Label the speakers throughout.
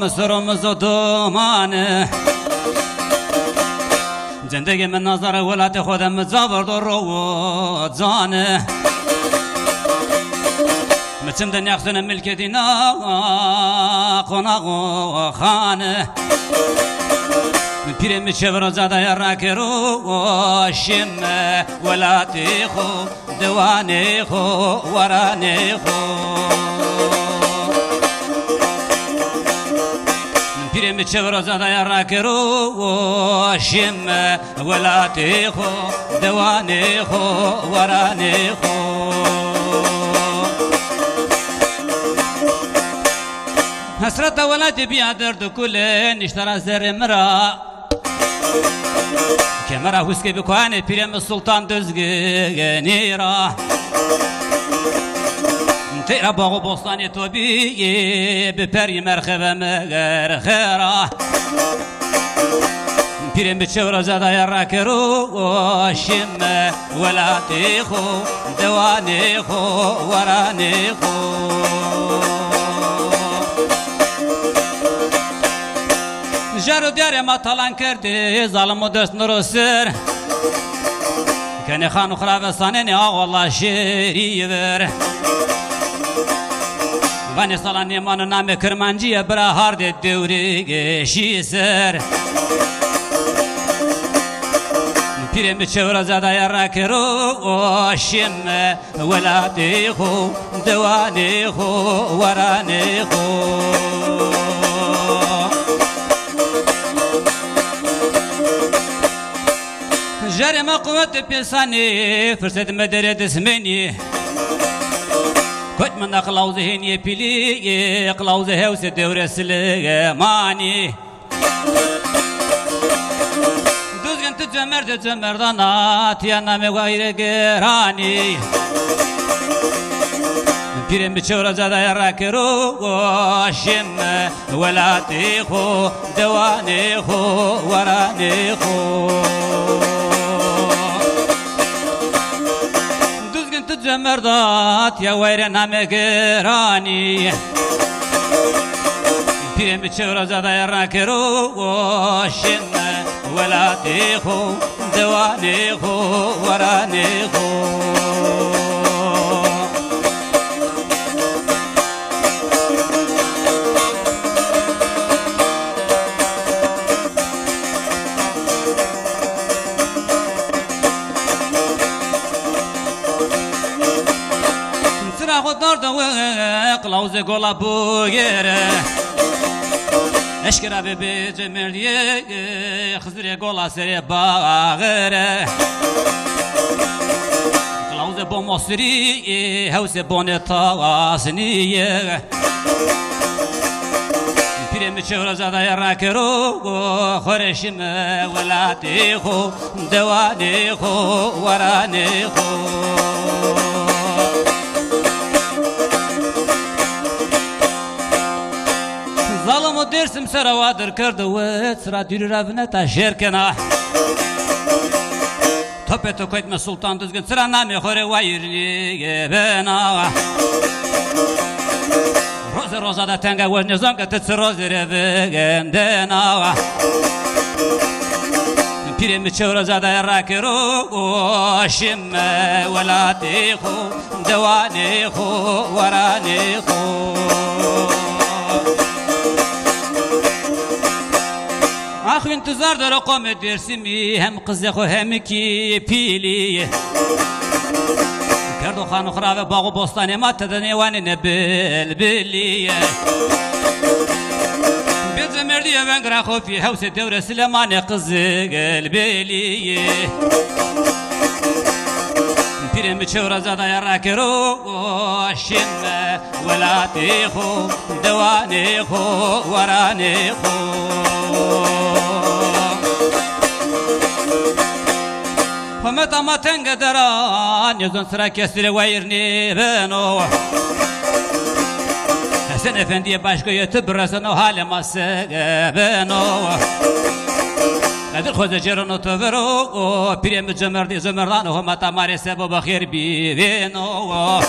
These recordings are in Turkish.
Speaker 1: مصرمز و دومانه زندگی من نظر ولایت خودم زبرد و روزانه مچم دنیا خسن ملکتی نا قناق و خانه پیرم چهور زاده یراک رو شم ولاتی خو دوانی خو ورانی خو پیرم چهور زاده یراک رو شم ولاتی خو دوانی خو ورانی خو حسرت ولادي بيا درد كل نشترى زر مرا كمرا هسكي بكواني بيرم السلطان دزغي نيرا تيرا باغو بوستاني توبي ببري مرخبة مغير خيرا بيرم بتشورا زادا يراكرو شم ولادي خو دواني خو وراني خو جارو دیار ما طلان کرده ظالم و دست نروسر کنی خانو خرابستانه نیا والله شیری ور وانی سالان نیمانو نام کرمانجیه برا هارد دوری گشی سر پیرم بچورا زاده یراک رو شم ولادی خو دوانی خو ورانی خو جاري ما قوت بيساني فرصة مدرة دسمني كنت من أقلاو ذهني بلي أقلاو ذهوس دور سليماني دوزن تجمر دانات يا نامي غير جيراني بيرم بشورة زادا يراك رو شم ولاتي خو دواني خو وراني خو مردات يا وير نامي قراني بيرم بشورة زادا يراك رو شم ولاتي خو دواني خو وراني خو قلاوز قولا بوغيره اشكرا ببي جمرديه خزري قولا سري باغره قلاوز بوموسري هوس بوني طاسنيه بيرم چهور زادا يراك رو خورشم ولاتي خو دواني خو وراني خو ظلم درسم سروادر کرد و سرا دیر رفنه تا شرکنا توپه تو کویت سلطان دزگن سرا نامی خوره وایرنی بنا روزا دا تنگا و نظام که تت روزی رو بگندنا پیرم چهور زاده یراک رو شم ولاتی خو دوانی خو ورانی خو آخو انتظار داره قوم درسمی هم قزه خو هم کی پیلی کردو خانو خراب باغ و بستان ما تدنی وانی نبل بلی بیز مردی ونگرا خو فی حوس دور سلمان قزه قلبلی پیرم چهور زاده یراک رو شم ولاتی خو دوانی خو ورانی خو متى ما تنقدران يزون سرا كسر ويرني بنو حسن افندي باشكو يتبرسن وحال ما سقبنو قدر خوز جرنو تبرو بريم جمردي زمردان وهم تماري سبب خير بينو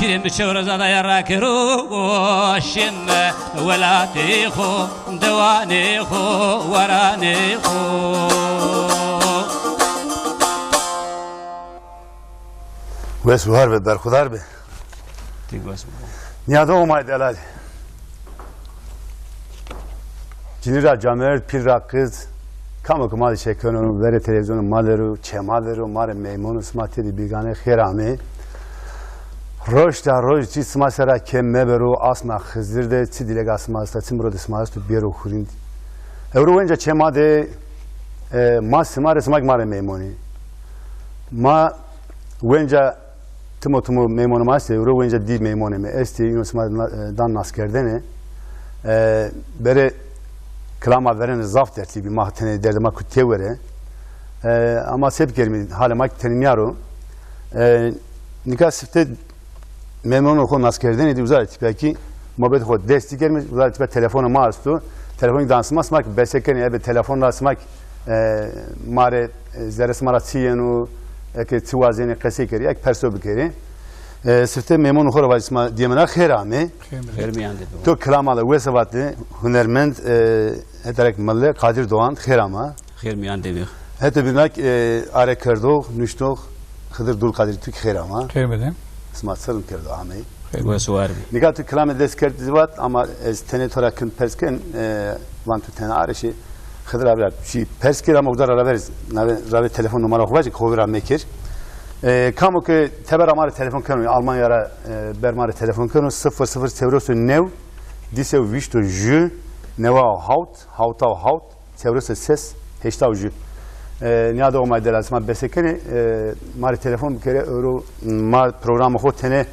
Speaker 1: پیریم بچور زده یراکرو شم ولاتی خو دوانی خو ورانی خو
Speaker 2: وسوهر به برخودار به
Speaker 1: دیگه واسه
Speaker 2: نیاده اومد الان جنرال جامعه پیر راکز کامو کمال شکرانو وری تلویزیون مالرو چه مالرو مار میمون اسماتی دی بیگانه خیرامه روش در روش چی سما سرا کم مبرو آسما خزرده چی دیلگ آسما است چی مرد اسما است تو بیرو خورند اورو اینجا چه ماده ما سما رسمک مار میمونی ما اینجا تمو میمون ما است اورو اینجا دی میمونه می استی اینو سما دان ناس کردنه بره کلام آورن زاف tertibi mahtene derdi ma kutevere ama sep gelmedi hala mak tenimiaro nikah sifte memnun okun askerden idi uzar tipaki muhabbet xod desti gelmedi uzar tipa telefonu maastu telefonu dansmas mak beseken ebe telefonla smak mare zeres mara siyenu ek tuwazeni qesi keri ek perso bikeri sifte memnun xor vazisma diyemena khairame
Speaker 1: خیرمیان دیدو
Speaker 2: تو کلاماlı وسواتı هنرمند ederek malı Kadir Doğan xerama
Speaker 1: خیرمیان دیدو
Speaker 2: hete bilmek are kırdık nüştük Hıdır Dul Kadir Türk xerama
Speaker 3: Xeymedim.
Speaker 2: ismat sırım kırdı amey
Speaker 1: واسه واربی
Speaker 2: nigat tu kelam desket zivat ama ez tene torakın persken van tu tene arışı Hıdır abi şey persker ama udar araberiz rabe telefon numara xovacı xovira mekir kamu ki teber amare telefon kanu Almanya'ra bermare telefon kanu 00 çevrosu nev disev vişto jü neva haut çevrosu ses heştav jü niyada o maddeler asma besekeni mare telefon bir kere euro mar programı ho tene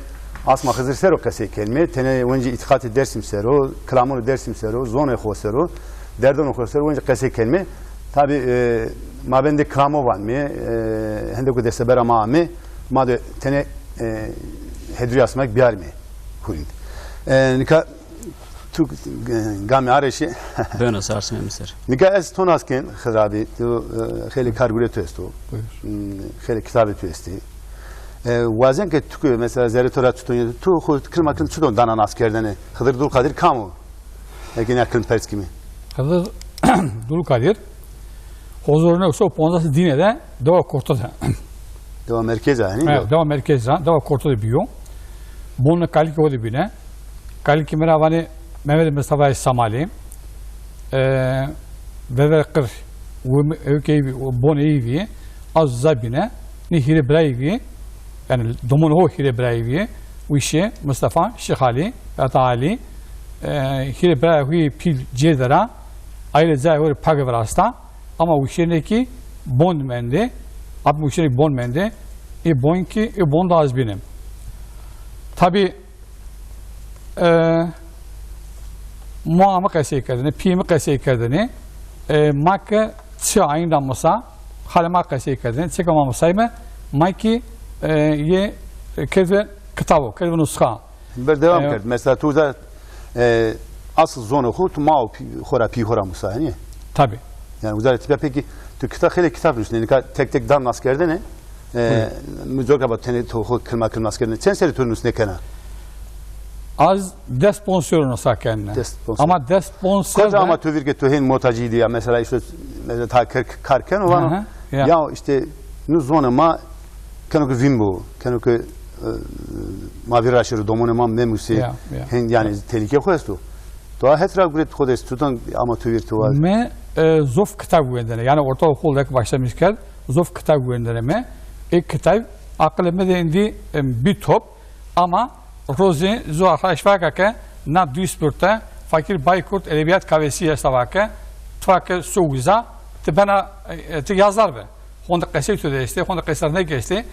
Speaker 2: asma hızır sero kase kelme tene önce itikati dersim sero klamonu dersim sero zone ho sero derdon ho sero önce kase kelme tabi ma bende kramo var mı hendeku deseber ama mı ma de tene hedri asmak biyar mı kurin nika tu gami arışı
Speaker 1: بنا سارس میمسر
Speaker 2: nika ez tonasken xirabi tu xeli kargule testo xeli kitabı testi wazen ke tu mesela zeritora tutun tu xut kırmakın tutun danan askerdene Hıdır Dul Kadir kamu lakin akıl pers kimi
Speaker 3: Hıdır Dul Kadir huzuruna yoksa ponzası dinede deva kortada.
Speaker 2: deva merkeze hani
Speaker 3: Deva merkezden deva kortada biyo. Bunun kalki o dibine. Kalki meravani Mehmet Mustafa Samali ve kır ülkeyi bon evi az zabine nihire braivi yani domun ho hire braivi ويشي مصطفى شخالي أطالي هير برای پیل جدرا ayrı zahir pagı varasta ama ويشينeki bond mende ab ويشينeki bond mende bonki bond az benim tabi muamma kayse kadını pimi kayse kadını makka çı aynı masa halama kayse kadını çekama masayma maki ye keze kitabı keze nuskha
Speaker 2: devam kert mesela tuza asıl zonu hut ma khora pi khora musahani
Speaker 3: tabi
Speaker 2: yani uzar peki tu kitap hele kitap üstüne tek tek dan askerde ne müzokaba tene to kılma kılma askerde sen seri turnus ne kana
Speaker 3: az desponsorunu sakenle ama desponsor
Speaker 2: koca ama tövir ki tuhin motajiydi ya mesela işte mesela ta karken olan ya işte nu zona ma kanu ki vimbo kanu ki mavi raşırı domone ma memusi yani tehlike koystu to hetra gret kodes tutan ama tövir tuvar
Speaker 3: me zof kitap gündene yani orta okuldaki başlamışken zof kitap göndereme kitap aklıma indi bir top ama روزی زو آخرش فکر که نه دوست برده فکر Baykurt edebiyat kahvesi yaşavake tufakı soğuza tebana te yazar be onda kese tüdeste onda keser ne geçti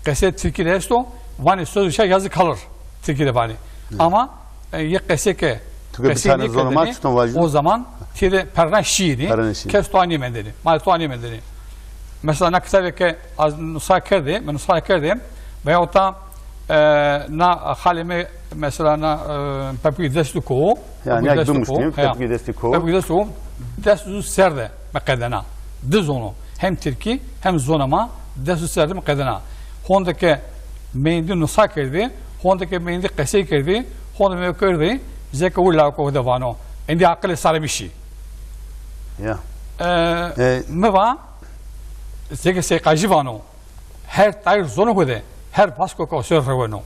Speaker 3: kese Türkiye'de esto vani söz şey yazı kalır Türkiye'de vani ama ye kese ke kese ne o zaman tire perran şiiri kes tuani mendeni mal tuani mendeni mesela ne kese ke az nusa kerdi ben nusa kerdim veyahut da na halime mesela na papi destuko
Speaker 2: yani yakdumuştum papi destuko
Speaker 3: destu serde makadana dizonu hem Türkiye hem zonama destu serde makadana hondaki mendi nusa kerdi هوندك من عندي قصي كذي هون ما كذي زك ولا كودا فانو عندي عقل صار بشي
Speaker 2: Ya.
Speaker 3: مبا زك سيقاجي فانو هر تاير زونو كده هر باسكو كوسر روانو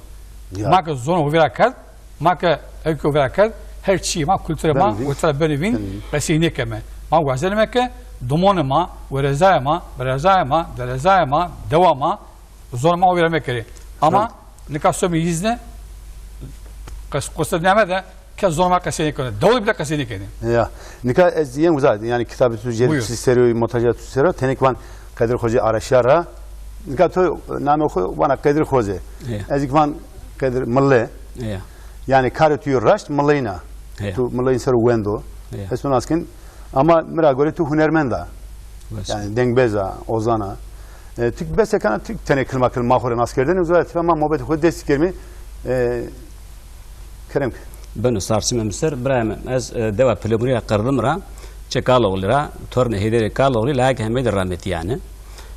Speaker 3: ما كزونو فيلا كذا ما كأكو فيلا كذا هر شيء ما كل ما وترى بنفين قصيني كمان ما وزن ما ك دمون ما ورزاي ما برزاي ما درزاي ما دوا ما زون ما ويرا مكري اما نكاسوم يزنه قصة نعمة ده كزون ما قصيني كده دولة بلا قصيني كده
Speaker 2: Ya. Nika ezdiyen uzad. Yani kitabı tüccar seriyo montajı tüccar. Tenik van Kadir Hoca araşara. Nika to name oku bana Kadir Hoca. Ezik van Kadir Malle. Yani karıtıyor raş Malleina. Tu Mallein seru wendo. Esmun askin. Ama mira göre tu hunermenda. Yani dengbeza, ozana. Tük besekana tük tane kılma mahore askerden uzat. Ama muhabbet hoca desteklerimi kerem.
Speaker 1: بنو سارسي ممسر برايم از دوا بلمريا قردمرا چكالوغلرا تورن هيدر كالوغلي لاك هميد رامت يعني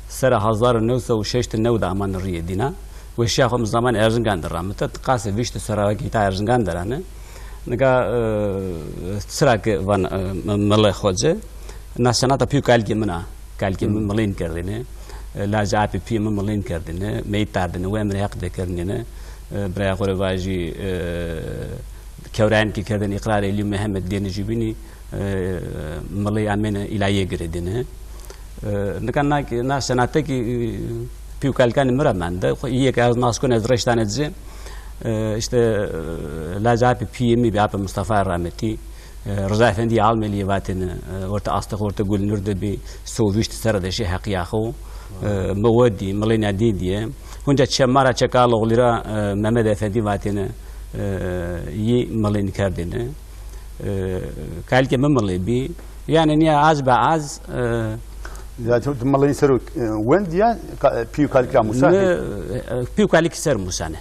Speaker 1: سرا 1906 نود امان ريدينا وشيخم زمان ارزنگان درامت تقاس ويشت سرا گيتا ارزنگان درانه نگا سرا که وان مله خوجه ناسناتا پیو کالگی منا کالگی ملين کردنه لاجا پی ملين کردنه میتادنه و امر حق دکرنه برای خورواجی كوران كي كذا إقرار اليوم محمد دين جبيني ملي أمين إلى يجردينه نكان ناس سناتك بيو كالكان مرة مانده هي كأز ناس كون أزرش تانزه إشته لاجاب بيمي بياب مصطفى رامتي رضا فندي عالم اللي واتن ورت أستخ ورت قول نرد بي سوفيشت سرد شيء حقيقة مودي ملينا ديديه هنجا تشمارا تشكالو غلرا محمد فندي واتن يي ملين كاردينه قال كي مملي بي يعني نيا عز بعز
Speaker 2: Ya malın seru when diye piyu kalika musa
Speaker 1: بيو كالك سر مسانه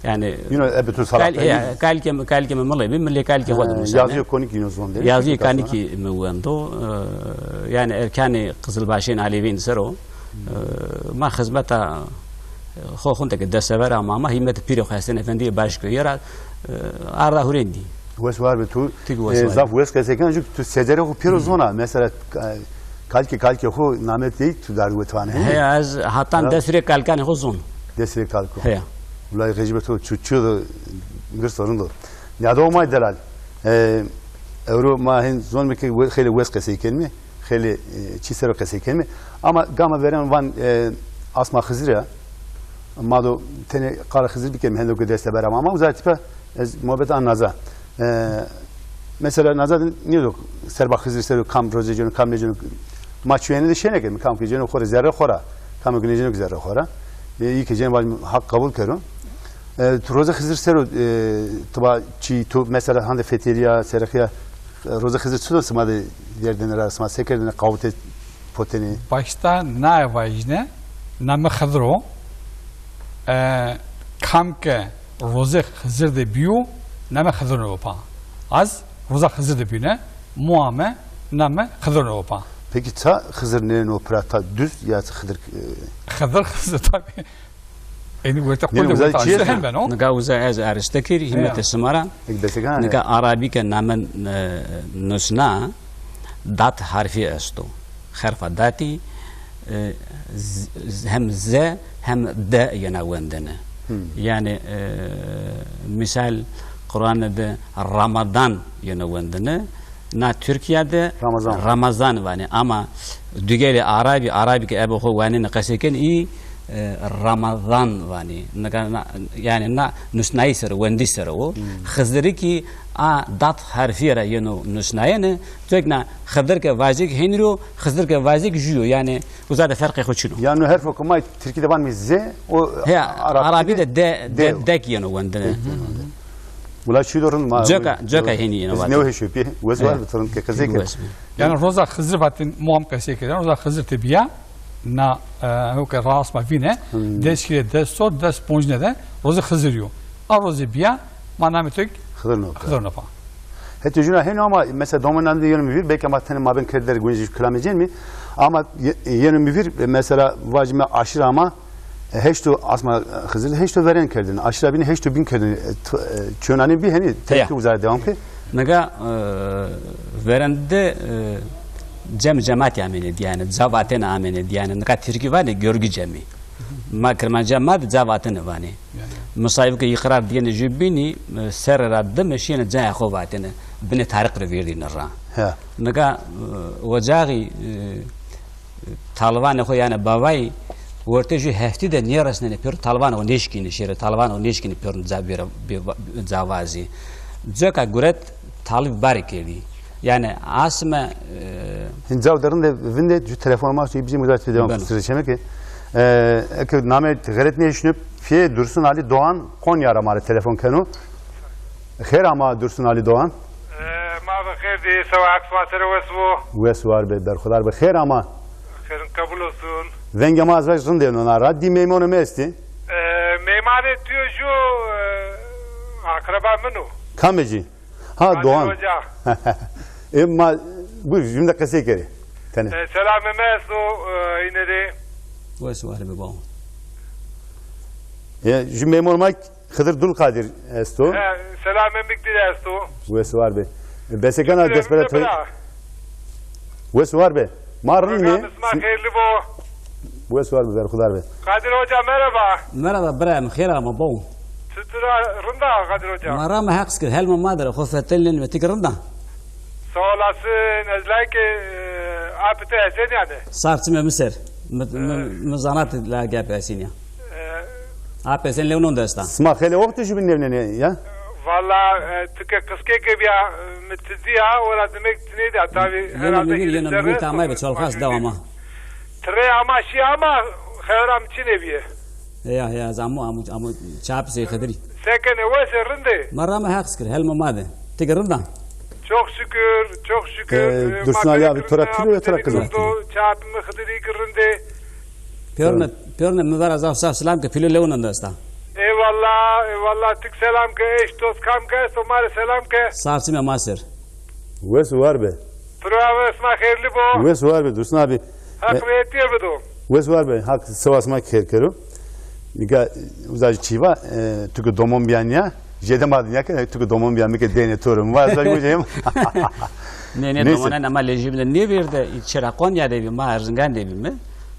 Speaker 1: يعني
Speaker 2: ebetu salat
Speaker 1: قال كي مملي بي ملي قال كي ود مسانه
Speaker 2: yazıyor konik yunusonde
Speaker 1: yazıyor kaniki موندو يعني كان قزل باشين عليين سرو ما خدمته خو خونتك دسبر اما ما هيمت بيرو حسن افندي باشكو يرا ارا هوريندي
Speaker 2: وس var ve tu zaf wes keseken juk tu secere ho piro zona mesela kalki ho namet değil tu dar vetvane
Speaker 1: he az hatan desre kalkan ho zon
Speaker 2: desre kalko
Speaker 1: he
Speaker 2: ulay rejibeto çuçu bir sorun da ya da o may delal euro ma hin zon mi ki kheli wes keseken mi kheli çisero keseken mi ama gama veren van asma khizira مادو تني قال خزر بكم هندو كده استبر أمامه وزاتفه محبت عن نزا مثلا نزا نيدو سربا خزر سرو كام روزي جنو كام نجنو ما شوينه ده شيء نكمل كام كجنو خورا زره خورا كام كنجنو زره خورا يي كجنو بعد حق قبول كرو روزا خزر سرو تبا چی تو مثلا هند فتیریا سرخیا روزا خزر سرو سماده yerden arasma sekerden kavute poteni
Speaker 3: başta ne vajne nam khadro kam ke roze khazir de biyo nam khadro opa az roza khazir de bine muame nam khadro opa
Speaker 2: peki ta Hızır neyin operata düz ya
Speaker 3: Hızır tabii yani وقت كل وقت عشان بنو
Speaker 1: نجاوزة از أرستكير همة السمارة نجا عربي كنامن نسنا دات حرفي أستو حرف داتي هم ز هم دا يناوندنا يعني مثال قرآن ده رمضان يناوندنا نا Türkiye'de Ramazan vani ama dügeli Arabi ki ebu ho vani nakasiken i Ramazan vani yani na nusnai ser wendi ser o Hızırı ki a dat harfiyle yeno nusnayene tekna Hızır ke vazig henro Hızır ke vazig juyo yani uzada farkı hoçino
Speaker 2: yani her fakuma Türkiye'de var mı ze o
Speaker 1: Arabi de dek yeno wendene
Speaker 2: ولا شو دورن ما
Speaker 1: جاكا هني أنا
Speaker 2: نوه شو بيه وزوار بترن كذا
Speaker 3: يعني روزا خزر باتن موام كسي كده روزا خزر تبيا نا هو كراس ما فينا دش كده دش صوت دش بونجنا ده روزا خزريو أروز بيا ما نامتك خزرنا فا
Speaker 2: هت جونا هنا ama mesela dominant yönü bir belki ama tane mabin krediler güncel kılameyecek mi ama yönü bir mesela vacime aşırı ama heşto asma Hızır heşto veren kerdin. Aşağı bini heşto bin kerdin. Çönani bir hani tepki uzar devam ki.
Speaker 1: Naga verende cemaat yamene diyane zavaten amene diyane naga Türkiye var ne görgü cemi. Ma kırman cemaat zavaten var ne. Musayib ki ikrar diyene jübini ser radde meşine caya khovatene bine tarık reverdi nara. Naga vacagi Taliban ko yani bavay ورتجي هفتي ده نيرس نه پیر طالبان و نشکینه شیر طالبان و نشکینه پیر زاوازی زکا گرت طالب باری کردی yani asma
Speaker 2: Hinzavdarın da vinde şu telefonuma şey bizim müdahale devam süreçeme ki ki namet gayret ne düşünüp fiye Dursun Ali Doğan Konya aramalı telefon kanu her ama Dursun Ali Doğan
Speaker 4: ما بخير دي سوا عكس ما سر واسمه
Speaker 2: ويس var be berxudar be her ama
Speaker 4: خير قبول olsun
Speaker 2: Venge mazvajın diyor ona raddi memnun mesti
Speaker 4: meymanet diyor şu akraba menu
Speaker 2: kameci ha Doğan emma bu cümle kısa kere
Speaker 4: selam mesu yine de
Speaker 1: واسو var be baba
Speaker 2: ya şu memnun mak Hıdır Dulkadir esto
Speaker 4: selam emiktir esto
Speaker 2: ويس var be besekana desperat ويس var be marın ne ويس var be berxudar be
Speaker 4: Kadir Hoca merhaba
Speaker 1: merhaba brahim خير ama baba
Speaker 4: Tutura rında Kadir Hoca
Speaker 1: مرام حقك هل ما مادر خفتلن وتقرنا
Speaker 4: sağ olasın ezlaki apte sen yani
Speaker 1: صارت مصر مزانات لا جاب اسينيا Abi sen Leon'un da sta.
Speaker 2: Sma hele vakti şu binne ya.
Speaker 4: Valla tıka kıske gibi ya metidiya ola demek neydi tabi herhalde
Speaker 1: yine bu tamam be çol khas devama.
Speaker 4: Tre ama şey ama khayram çinebiye.
Speaker 1: Ya zamu çap şey khadri.
Speaker 4: Sekene wese rinde.
Speaker 1: Marama haksır helma made. Tigrında.
Speaker 4: Çok şükür.
Speaker 2: Dursun Ali abi torakıyor ya torakıyor.
Speaker 4: Çapımı khadri kırında.
Speaker 1: Pörne mübarek azaf selam ke filo Leon'un da sta.
Speaker 4: Eyvallah tık selam ke eş dost kam ke somare selam ke.
Speaker 1: Sarsı me maser.
Speaker 2: Wes var be.
Speaker 4: Prava esma hayırlı bu.
Speaker 2: Wes var be Dursun abi.
Speaker 4: Hak veretiyor bu.
Speaker 2: Wes var be hak sıvasma kero. Nika uzaj çiva tuku domon bianya. Jedem adın ya ke tuku domon biyan ke denetorum. Var da gojem.
Speaker 1: Ne domona ama lejimle ne verdi içeri Konya devi ma Erzincan devi mi?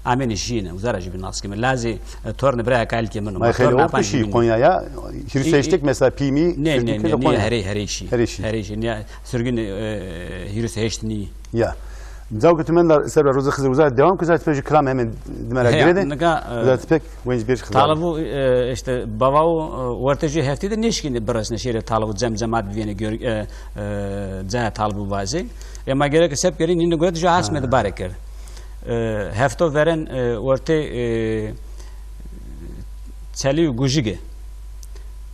Speaker 1: Amen işine uzara gibi nasıl ki lazi torne bırak kalki menu.
Speaker 2: Ma hele o kişi Konya'ya hirseçtik mesela pimi.
Speaker 1: Ne her işi ne sürgün hirseçtini.
Speaker 2: Ya. Zavgıtmen de sebep rozu Hızır uzay devam kızat peki kram hemen dimara girdi. Uzat pek wenç bir xizar.
Speaker 1: Talibu işte babao ortaca heftede neşkinde burasına şehre talibu cemaat bivene za talibu vazi. Ama gerek sep gerin yine gördü jo hasmed bareker. Hefto veren orta çeli gujige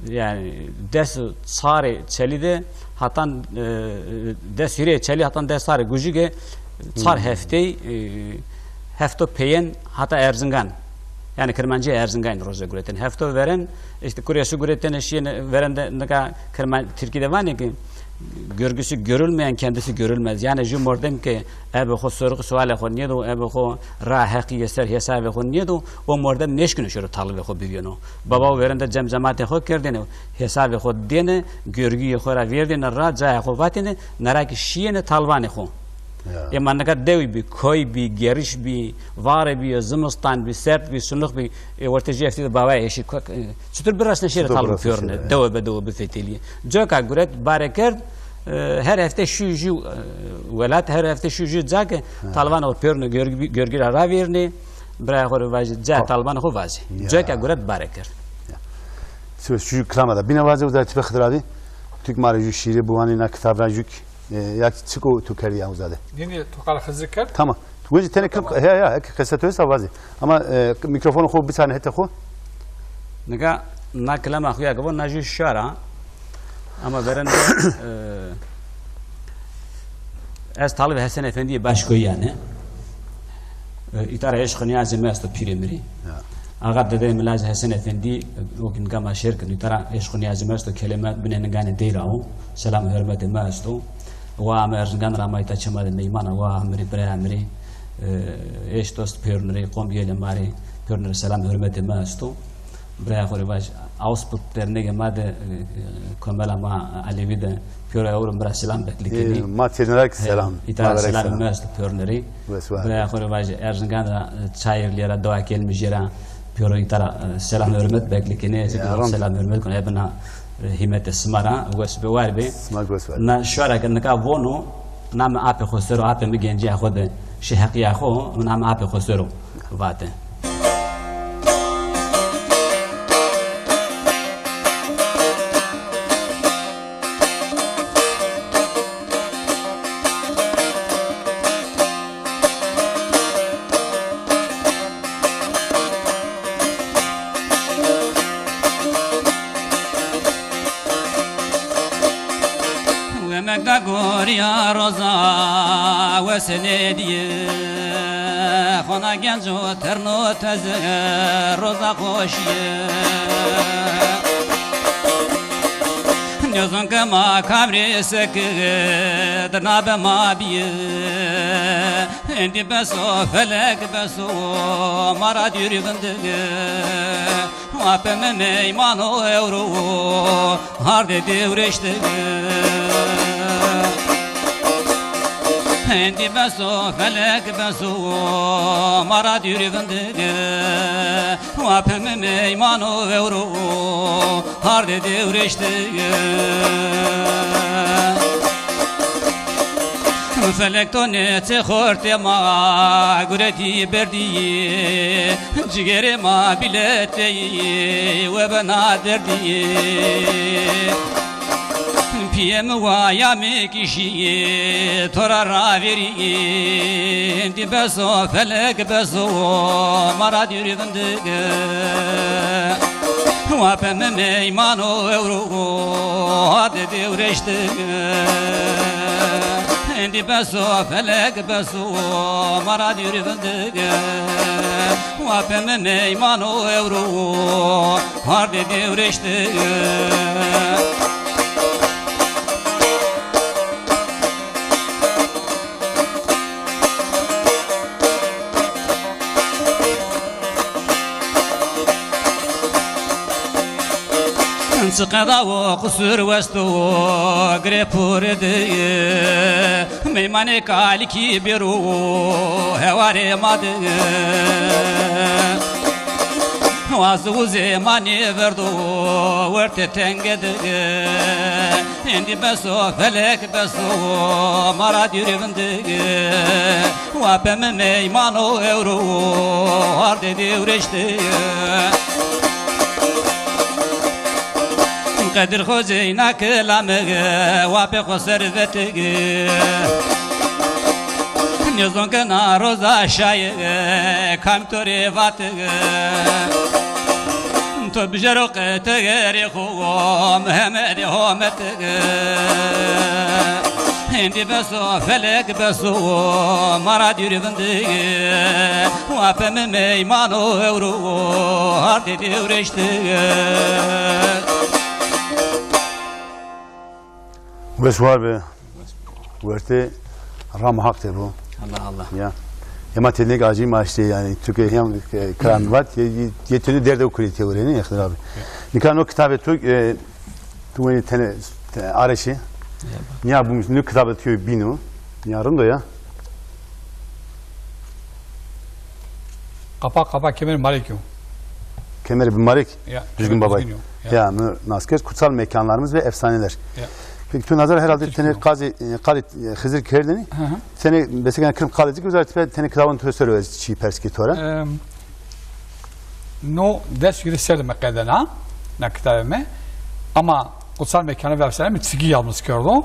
Speaker 1: yani des sare çeli de hatan des yürü çeli hatan des sare gujige sar hefto peyen hata Erzincan yani Kırmancı Erzincan roza gureten hefto veren işte Kuryaşı gureten eşiğine veren de ne Kırman Türkiye'de var ne ki görgüsü görülmeyen kendisi görülmez. Yani jumordem ki ebe xo soru suale xo niyedo ebe xo ra haqiye ser hesabı xo niyedo o mordem neşkün şuru talebe xo biyano. Baba verende cemcemaate xo kerdene hesabı xo dene görgüye xo ra verdene ra ca xo vatene naraki şiyene talvane xo. Ama ne kadar devi bir koy bir geriş bir var bir zımıstan bir sert bir sunuk bir ortaya efti baba eşit çıtır biraz neşir talep fiyorne devi bir fetili. Joka guret bareker her hafta şu velat her hafta şu zake talvan o fiyorne görgü ara verni bırakır vazı ca talvan o vazı. Joka guret bareker.
Speaker 2: Şu kramada bine vazı uzat bekdir abi. Türk mariju şiiri bu anına kitabra yük ya çıko tu kariya uzade.
Speaker 3: Yine tokal Hızır
Speaker 2: Tamam. Tuğucu tane ya kısatıyorsa vazı. Ama mikrofonu xo bir tane hete xo.
Speaker 1: Nega naklama xuya gabo naju şara ama verende az talib Hasan Efendi başkoy yani. İtara eş Niyazi mesto pirimri. Ağa dede Milaz Hasan Efendi o gün gama şirket İtara eş Niyazi mesto kelimat binen gane deyrao. Selam hürmet mesto. Wa Erzincan ramayta çamadı meymana wa amri bre amri eş dost pörnri qombiyele mari pörner selam hürmeti masto buraya koyvaş Ausput dernege made komela ma alevide pöre orum buraya selam beklikeni
Speaker 2: Materinler selam.
Speaker 1: İtara selam masto pörneri
Speaker 2: Vesva.
Speaker 1: buraya koyvaş Erzinganda çayırlara doğa gelmiş yere pöre itara selam hürmet beklikeni selam hürmet kon ebna himet smara وس بواربي
Speaker 2: Smak vesva.
Speaker 1: نا شارك انك افونو نام ابي خسرو ابي مجنجي خود شي حقيا خو نام ابي خسرو فاته
Speaker 5: Gorya roza vesenediye Xona genco terno teze roza koşye Nözün kema kamri seki Dırnabe mabiye Endi beso felek beso Mara dürgündige Apeme meymano evro Harde devreştige Endi beso felek beso Mara dürgündige Apeme meymano evro Harde devreştige Felek tonete khorte ma gureti berdi Cigere ma bilete ve bana derdi Piyem va yame kişi torara veri Di beso felek beso mara dürgündige Vapeme meymano evro hadi devreştige Endi beso felek beso mara dürgündige Vapeme meymano evro hadi devreştige Sıkada o kusur vestu grepur diye Meymane kaliki biru hevare madı Vazı zemani verdu verte tengedi Endi beso felek beso mara dürüvündü Vapeme meymano evru harde devreşti Kadir Hocayna kelamı vape serveti Nizon kana roza şayı kamtori vatı To bijaro qeteri khum Mehmedi hometi Endi beso felek beso mara dürüvündü Vapeme meymano evru harde devreşti
Speaker 2: Vesva be. Verte ram haktı bu.
Speaker 1: Allah Allah
Speaker 2: Ya. Ama teknik acı maaştı yani Türkiye hem kranvat yetini derde okuyuyor teorini yakın abi. Nikan o kitabı Türk tu beni tane arası. Ya bu ne kitabı tüy binu. Yarın da ya.
Speaker 3: Kapa kemer malik yok.
Speaker 2: Kemer bin Malik.
Speaker 3: Ya,
Speaker 2: Düzgün babay.
Speaker 3: yok.
Speaker 2: Ya nasker kutsal mekanlarımız ve efsaneler.
Speaker 3: Ya.
Speaker 2: Peki tu nazar herhalde tane kazi Hızır Kerdeni. Tane mesela kırm kalıcı güzel tane kitabın tüy söylüyor çi perski tora.
Speaker 3: No ders yürüsel mekadena ne kitabıme ama kutsal mekanı ve efsaneler çigi yalnız kerdo.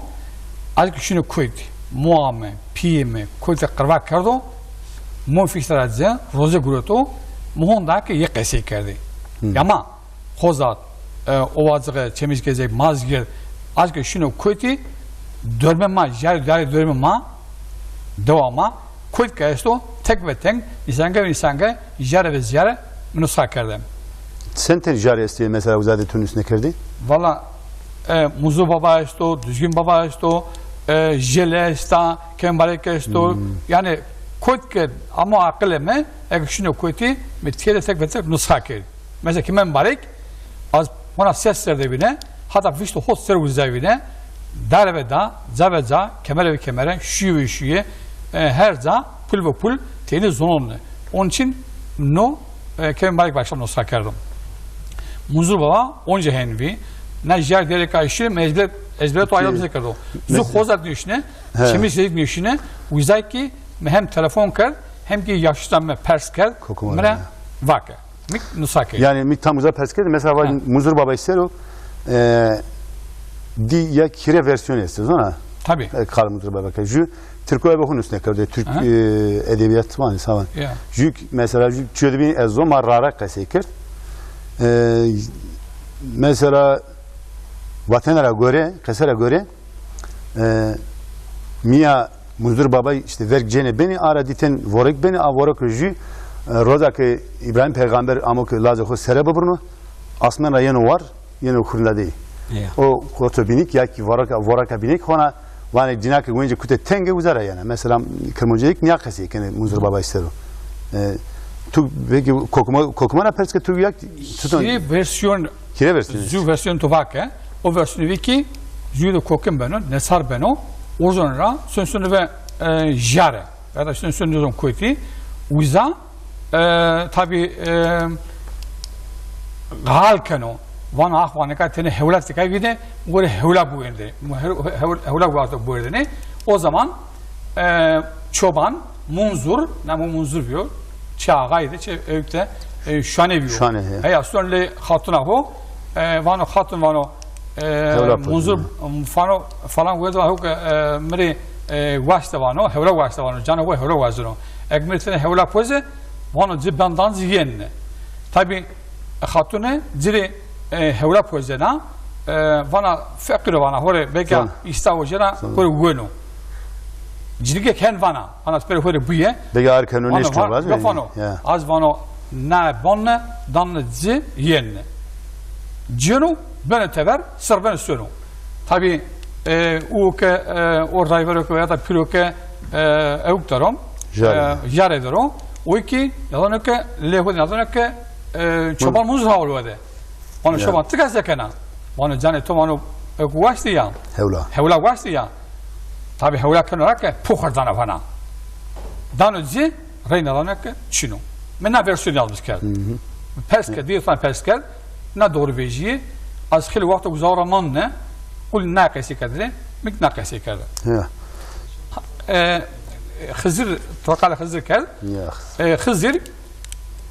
Speaker 3: Az şunu koydu. Muame, piyeme, koydu kırva kerdo. Mon fikradze roze guruto muhondaki yekesi kerdi. Ama hozat ovazı çemiz gezek mazgir az şunu koydu. Dörme ma jar dörme ma devama koydu kesto tek ve tek insanga jar ve jar nusa kerdim.
Speaker 2: Sen ticareti mesela uzade Tunus'ne kerdi?
Speaker 3: Valla muzu baba esto, düzgün baba esto, jele esta, kembarek esto yani koyt ki ama akıleme eğer şunu koyti metiye tek ve tek nuska kir. Mesela kimen barek az bana ses verdi bine hatta vişte hot servis evine darveda zaveza kemer ve kemere şu ve şuye her za pul ve pul teni zononlu. Onun için no kimen barek başlam nuska kirdim. Muzur baba onca henvi ne jar derek karşı mecbur ezbere to ayrıldı kardo. Zu xozat düşüne, şimdi şey düşüne, uzay ki hem telefon kar hem ki yaşlanma pers kar. Mera vaka. Mik nusake.
Speaker 2: Yani mik tam uzak pers kar. Mesela var Muzur baba ister o di ya kire versiyon istiyor ona.
Speaker 3: Tabii.
Speaker 2: Kal Muzur baba kar. Ju Türkiye bakın üstüne kardo. Türk edebiyat var savan. Ju mesela ju çöde bir ezo marrara kasekir. Mesela vatanlara göre, kesere göre Mia Muzur baba işte vergcene beni araditen vorek beni avorek ju roza ki İbrahim peygamber amok lazı sere burnu aslında yeni var yeni kurunda değil. O koto binik ya ki voraka binik ona vani cinak günce kute tenge uzara yani. Mesela kırmızılık niye kesi yani Muzur baba ister o. Tu peki kokuma perske tu yak tutun.
Speaker 3: Kire versiyon zu versiyon tuvaka o versiyonu viki judo kokum beno nesar beno orzonra sönsünü ve jare ya da sönsünü zon koyti uza tabi gal keno vana ahvane ka tene hevlat tikay vide gore hevla bu ende hevla bu ende o zaman çoban munzur namu munzur diyor çağaydı evde şaneviyor ya sonra hatuna bu vano hatun vano munzur fano falan vedo huk mri wasta vano hevla wasta vano cana bu hevla wazno ekmertene hevla poze vano cibandan ziyenne tabi hatune ciri hevla pozena vana fakir vana hore beka istavojena hore bueno Cilge ken vana, ana spero hore buye.
Speaker 2: Bega arkanı ne işler var mı?
Speaker 3: Vano, az vano na bonne dan zi yenne. Cinu beni tever, sır beni sonu. Tabi o ke orada var ya da pilo ke evuktarom, jare dero. O ki yalan ke lehod yalan ke çoban muz havluade. Vano çoban tıkas yakena. Vano cane to vano guasti ya. Hevla guasti ya. Tabi hevla kenara puhar dana vana. Danıcı reyna dana ke çino. Mena versiyon almış geldi. Persker diye falan persker ne doğru vejiye az xil vakti guzaraman ne kul nakesi kadre mik nakesi kadre. Xizir trakal xizir kal. Xizir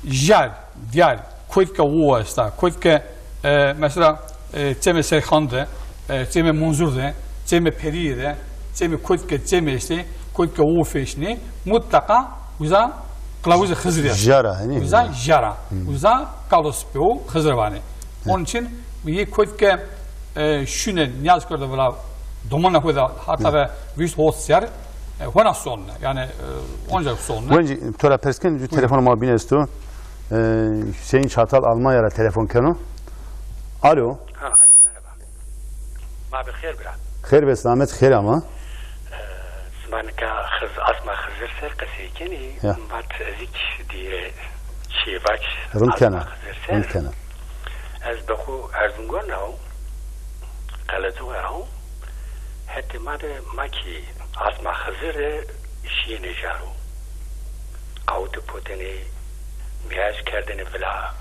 Speaker 3: jal diyal koyt ke uasta koyt ke mesela teme serxande teme munzurde teme peride teme koyt ke teme işte koyt ke ufeşni mutlaka uza kılavuz xizir ya.
Speaker 2: Jara hani.
Speaker 3: Uza jara. Uza kalospeo xizir vani. Onun için bir koyt ke şune niyaz kurdu vela domana koyda hatta ve vüst hosser hona sonne yani onca sonne.
Speaker 2: Önce tora persken telefonuma binesto Hüseyin Çatal Almanya'da telefon kenu. Alo.
Speaker 6: Ha, merhaba. Ma bixir bira.
Speaker 2: Xeyr ve selamet xeyr ama.
Speaker 6: Zmanka xız asma xızır ser qasiyekeni mat zik diye şivaç
Speaker 2: Rumkana. Rumkana.
Speaker 6: Az baxu arzungon naw qalatu naw hatta maki asma xızır şiyene jaru. Qawt potene miyaj kerdene vela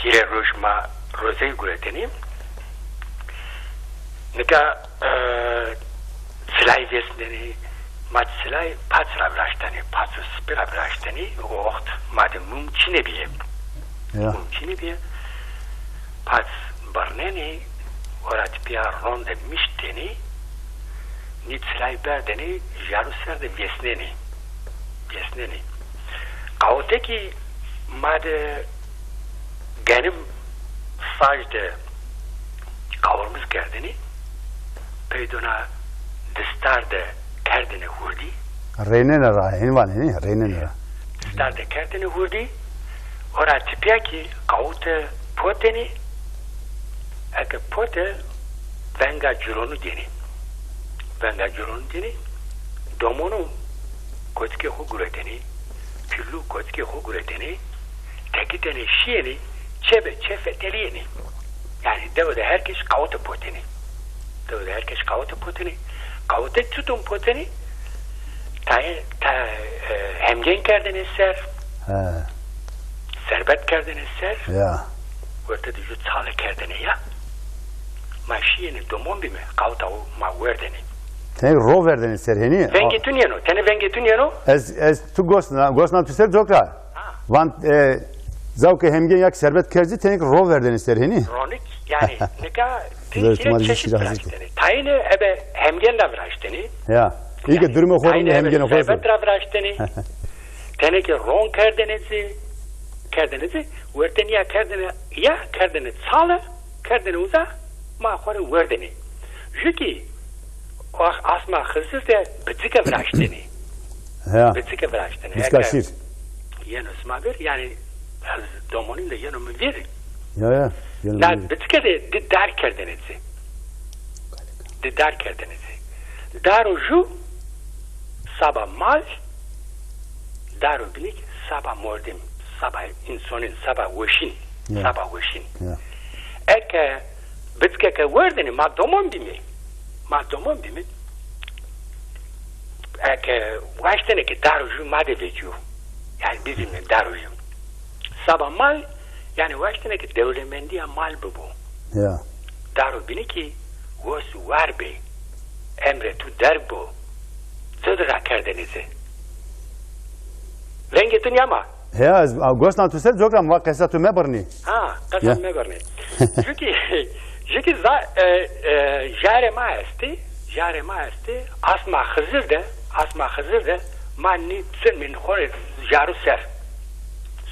Speaker 6: hire rojma rozey gureteni nika silay vesneni mat silay patsra vrashtani patsus spira vrashtani ocht madem mumkine biye mumkine biye pats barneni orat pia ronde mishteni nit silay berdeni jaru serde vesneni qawteki made genim sajde kavurmuz kerdini peydona distarde kerdine hurdi
Speaker 2: Reynene rahin var ne reynene
Speaker 6: distarde kerdine hurdi ora tipyaki kavute poteni eke pote venga juronu deni domonu koçki hu gureteni pillu koçki hu gureteni tekiteni şiyeni çebe çefeteliyeni yani devde herkes kavute poteni devde herkes kavute poteni kavute tutum poteni ta hemgen kerdeniz ser serbet kerdeniz ser
Speaker 2: ya
Speaker 6: ortada ju çale kerdeni ya maşiyeni domon bimi kavta ma verdeni
Speaker 2: Tenek ro verdeniz serheni.
Speaker 6: Vengetuniano, tene vengetuniano?
Speaker 2: Ez tu gosna tu ser zokra. Van zavke hemgen yak serbet kerzi tenek ro verdeniz serheni.
Speaker 6: Ronik yani neka tenkile çeşit vraşteni. Tayine ebe hemgen lavraşteni.
Speaker 2: Ya. İyi ki durumu korundu hemgen okursun.
Speaker 6: Serbet lavraşteni. Teneke ron kerdenizi verteni ya kerdeni sağlı kerdeni uza ma khore verdeni. Juki asma hırsız da bıtıka vraşteni.
Speaker 2: Ya.
Speaker 6: Bıtıka vraşteni.
Speaker 2: Biskaşir.
Speaker 6: Yani asma bir yani domonin de yanımı verir.
Speaker 2: Ya.
Speaker 6: Na bıtıka da didar kerdenizi. Didar kerdenizi. Daru ju sabah mal daru bilik sabah mordim. Sabah insanın sabah veşin. Sabah veşin. Eke bıtıka ke verdeni ma domon bimi. Maddomon bimi eke vaştene ki daruju madeveciu yani bizimle daruju sabah mal yani vaştene ki devlemendiya mal bu
Speaker 2: ya
Speaker 6: daru bini ki vosu var bey emre tu derbo zıdıra kerdenizi vengetun yama
Speaker 2: ya gosna tu ser zokra ma kasatu mebarni
Speaker 6: ha kasam mebarni çünkü jare maesti asma hızır da manni sön min khore jaru ser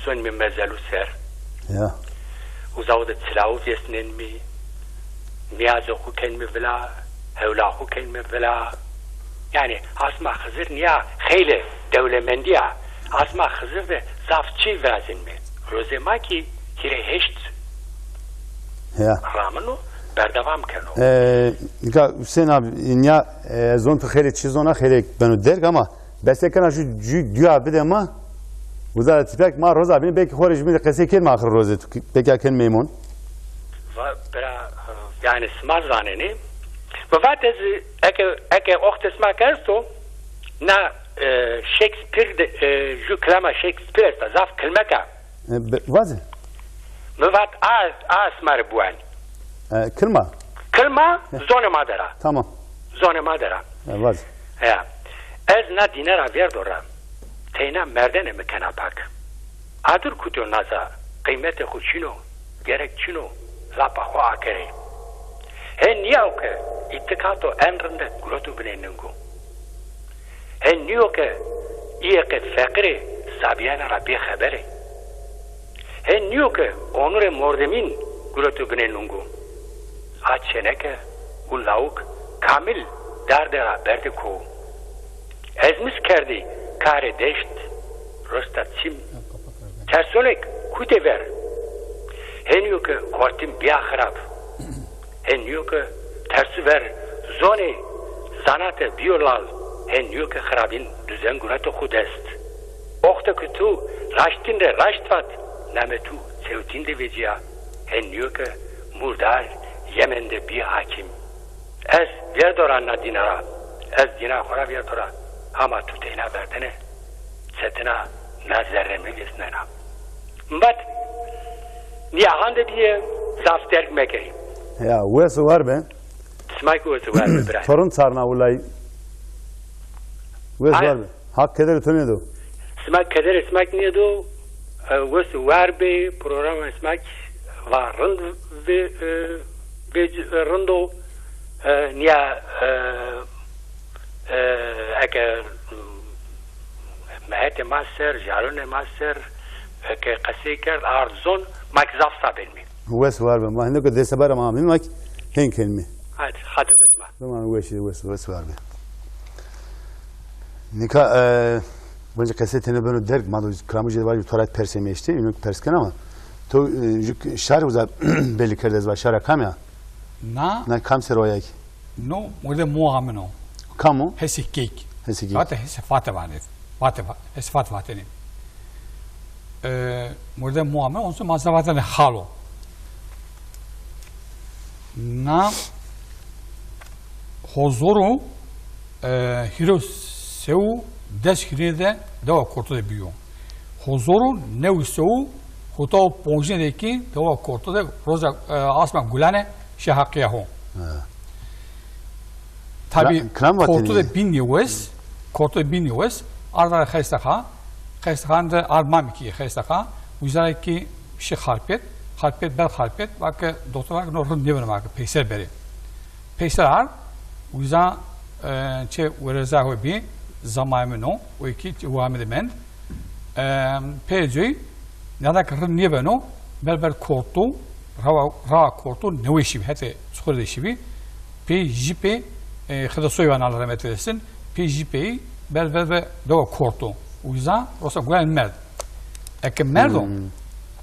Speaker 6: sön min mezalu ser
Speaker 2: ya
Speaker 6: uzavda tsilavu yesnen mi niyazo huken mi vela hevla huken mi vela yani asma hızır niya khile devlemendiya asma hızır da zafçı vazin mi rozemaki hire heşt
Speaker 2: ya
Speaker 6: ramano berdavam keno.
Speaker 2: Nika Hüseyin abi ya zontu xeli çizona xeli benu derg ama besekana şu düya bir de ma uza tipek ma roza beni belki xorij mi qese kel ma axir roze belki aken meymun
Speaker 6: Va bera yani smar zaneni ve vatez eke oxtes ma kersto na Shakespeare ju klama Shakespeare ta zaf kelmeka
Speaker 2: vaze
Speaker 6: Mevat az marbuan
Speaker 2: Kılma.
Speaker 6: Kılma zone madera.
Speaker 2: Tamam.
Speaker 6: Zone madera.
Speaker 2: Vaz.
Speaker 6: Ya. Ez na dinara verdora. Teyna merdene mekana pak. Adur kutu naza. Kıymete kuçino. Gerek çino. Lapa hoa kere. He niyoke. İttikato emrinde gulotu binenungu. He niyoke. İyeke fakiri. Sabiyana rabbi haberi. He niyoke. Onure mordemin gulotu binenungu. Açeneke ulavuk kamil dardera berdi ko ezmis kerdi kare deşt rosta çim tersonek kutever henyoke kortim biya xarab henyoke tersi ver zone sanate biyolal henyoke xarabin düzen gunato xudest oxta kutu raştinde raştvat nametu sevtinde veciya henyoke murdar Yemen'de bir hakim. Ez verdoranna dinara. Ez dina khora verdora. Ama tuteyna verdene. Setina nazerremi gesnena. But niyahande diye zafterk mekeri.
Speaker 2: Ya wes var ben.
Speaker 6: Smayku wes var be bra.
Speaker 2: Torun sarna ulay. Wes var ben. Hak keder tönüyordu.
Speaker 6: Smak keder smak niyedu. Wes var be program smak varın ve rando niya eke mehete master jarone master eke qasiker arzon makzaf sabelmi
Speaker 2: wes var ben. Ma hindeko desabara ma mimak hen kelmi.
Speaker 6: hadi hatırlatma
Speaker 2: Tamam wes var ben. Nika bence kasetene böyle derg madu kramıcı var torat persemeşti. Ünlük persken ama to şar uza belli kerdez var şara kamya. Na kam se royak.
Speaker 3: No, murde muameno.
Speaker 2: Kamu?
Speaker 3: Hesi kek.
Speaker 2: Hesi kek.
Speaker 3: Hatta hesi fate vanet. صفات واتنی مورد معامله اونسو مصرفاتن خالو نه حضورو هیرو سو دست خریده دوا کرده بیو حضورو نو سو خطا پونجه کی دوا کرده روز آسمان گلانه شهقیه هم tabii kortu bin US arada xestaka armam ki xestaka uzay ki şey harpet bel harpet bak doktorlar norun diyor bak peyser beri peyser uzay çe verza hobi zamanı o iki devam edemen peyce nada kırın niye beno bel kortu ra kortu ne işi hete sonra işi PJP خدا سویان الله رحمت ورسن PJP'yi bel dava kortu. O yüzden rosa güven merd. Eke merdo.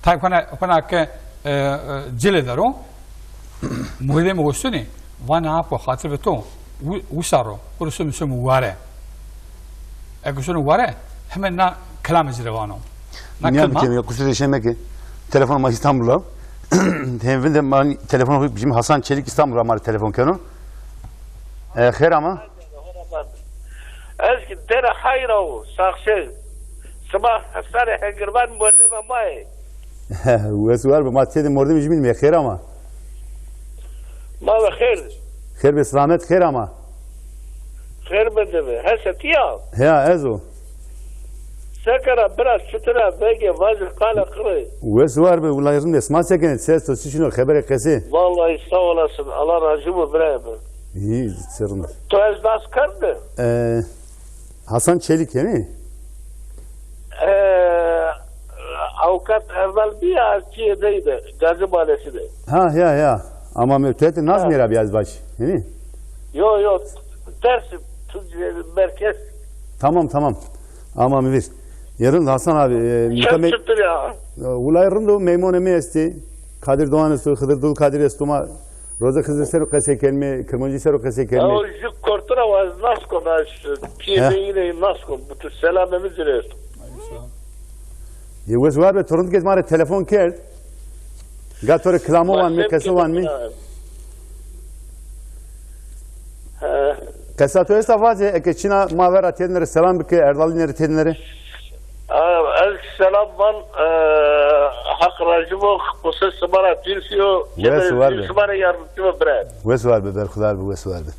Speaker 3: Tabi kana ke cile daro. Muhide mi gostuni. Vana apo hatır ve to. Usaro. Kurusu müsüm vare. Eke şunu vare. Hemen na kelam ezirevano.
Speaker 2: Ne yapayım ya kusura yaşamak ki. Telefonum İstanbul'a. Hem de telefon bizim Hasan Çelik İstanbul'a mali telefon konu. خير أما
Speaker 7: أذكر ترى حيرة وساخشة صباح الصالح قربان مردمة ماي
Speaker 2: وسؤال بما تسيد مردم يجمين مي خير أما
Speaker 7: ما بخير
Speaker 2: خير بسلامت خير أما
Speaker 7: خير بدمه هسه تياب
Speaker 2: هيا أزو
Speaker 7: سكرة برا سترة باقي فازل قال قري
Speaker 2: وسؤال والله يظن اسمع سكنت سيس تسيشنو خبر قصي
Speaker 7: والله يستوى لسن الله راجمه برابر
Speaker 2: İyi, sırrındır.
Speaker 7: To ez nas kardı?
Speaker 2: Hasan Çelik değil mi?
Speaker 7: Avukat Erdal bir arçiyedeydi, Gazi Mahallesi'de.
Speaker 2: Ha. Ama müteahhit naz mı abi yazbaş, değil mi?
Speaker 7: Yok, dersim, merkez.
Speaker 2: Tamam. Ama müvir. Yarın Hasan abi.
Speaker 7: Şemsüttür ya.
Speaker 2: Ulayırın da memnun emi esti. Kadir Doğan esti, Hıdır Dul Kadir estuma. Roza kızı seru kese kelme, kırmızı seru kese kelme.
Speaker 7: O jük kortura vaz nas konaş, piyede nas kon. Bu tür selamemiz diler.
Speaker 2: Yuvuz var be torun kez mare telefon kert. Gatore klamo van mi, keso van mi? Kesato esta vaze eke Çina mavera tedenleri selam bike Erdal'inleri tedenleri.
Speaker 7: Selam van hak racımı kusus bana dilsiyo dilsibana yardımcı bırak.
Speaker 2: Vesu var be berkudar be vesu var be.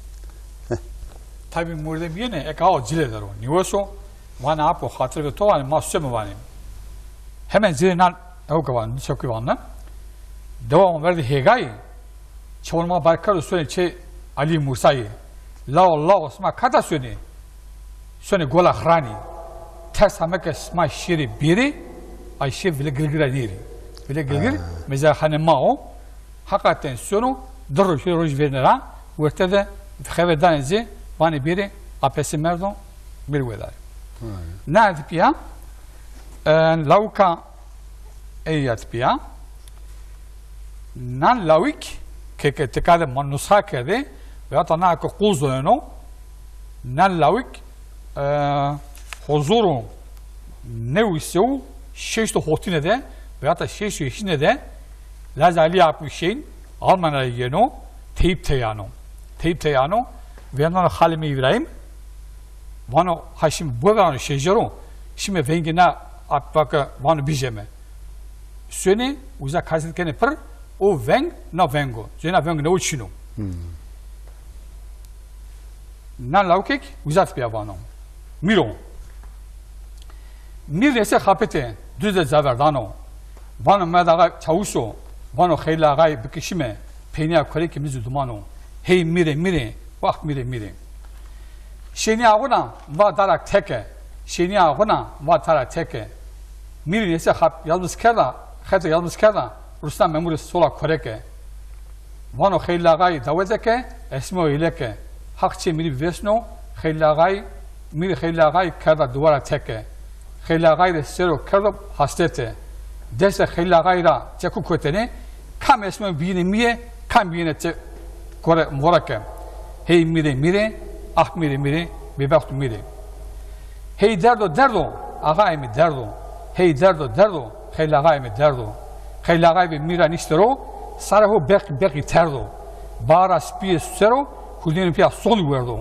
Speaker 3: Tabii murdem yine ekao cile daro. Niyoso vana apo hatır ve to vani masum vani. Hemen zinan evgavan çok vanna. Devam verdi hegay. Çolma barkar söyle çe Ali Musa'yı. La osma kata söyle gola hrani. Ters hamek esma şiri biri ay şir bile gırgıra değil. Bile gırgır meza hanımao hakikaten sonu dur şu roj vernera vurte de xevedan zi bani biri apesi merdon bir vedar. Ne dipiya? Lauka eyat piya. Nan lavik ke tekade manusa kede ve atana ko quzeno nan lavik huzuru nevisiu şeşto hotine de ve hatta şeşto işine de lazali yapmış şeyin Alman'a yeno teyip teyano ve anona halimi İbrahim vano haşim buğanı şejeru şimdi vengina apaka vano bijeme söne uzak hazırken per o veng na vengo zena veng ne uçinu na laukek uzat bir vano miro mirese hapete düzde zaverdano vano medaga çavuşo vano xeylagay bikişime peyniya koreki mizu dumano hey mire vah mire şeni ağuna va darak teke şeni ağuna va darak teke mirese hap yalnız kerda xete yalnız kerda Ruslan memuru sola koreke vano xeylagay davezeke esmo ileke hakçe miri vesno xeylagay miri xeylagay kerda duvara teke xeylagay de sero kerda hastete dese xeylagay da çeku kotene kam esmo bine miye kam bine te kore morake hey mire ah mire bebakt mire Hey derdo, ağay mi derdo. Hey derdo, خیلی آقای می دردو. خیلی آقای بی میرا نیسترو، سره هو بقی تردو. بارا سپی سرو، کلین پیا سون وردو.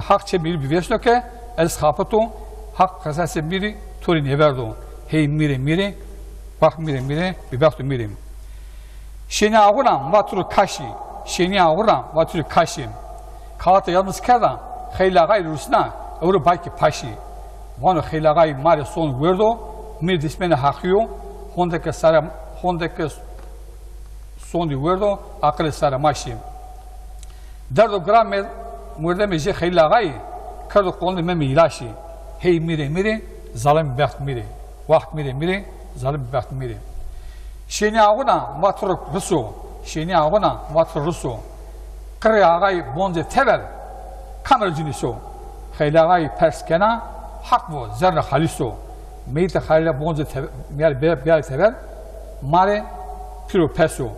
Speaker 3: حق چه میری بیشتر که از خاپتو، حق قصاص میری توری نبردو. هی میره، بق میره، بیبخت میریم. شنی آورم واتر کاشی، شنی آورم واتر کاشیم. کات یادمس کردم، خیلی آقای روسنا، اورو باکی پاشی. وانو خیلی آقای ماری سون وردو. می دیسمن حقیو خونده که سوندی وردو عقل سر ماشیم درد و گرام مرده میشه خیلی آقایی کرد و قلنده من میلاشی هی میره ظالم بخت میره وقت میره ظالم بخت میره شینی آقونا واتر رسو قره آقای بونده تبر کامر جنیسو خیلی آقای پرسکنا حق و زرن خالیسو میت خیلی بونز میار بیار تبر ماره پیرو پسو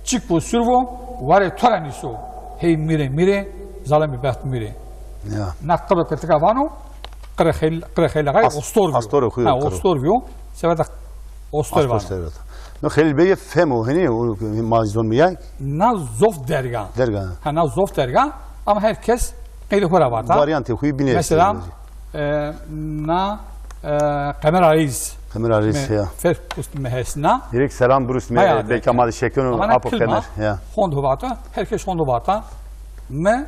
Speaker 3: چیک بو سرو واره تورانیسو هی میره ظالم بخت میره نقطه کتکا وانو قره خیلی غای استورویو سبب استورویو
Speaker 2: نه خیلی به فهمو هنی مازون میای
Speaker 3: نه زوف درگان نه زوف درگان ama herkes قیل خورا باتا
Speaker 2: واریانتی خوی بینه
Speaker 3: مثلا نه Kamer Ariz
Speaker 2: ya.
Speaker 3: Fer mehesna.
Speaker 2: Direkt selam Bruce me be Kemal Şekön'ün apo Kamer ya.
Speaker 3: Hondo bata, herkes hondo bata. Me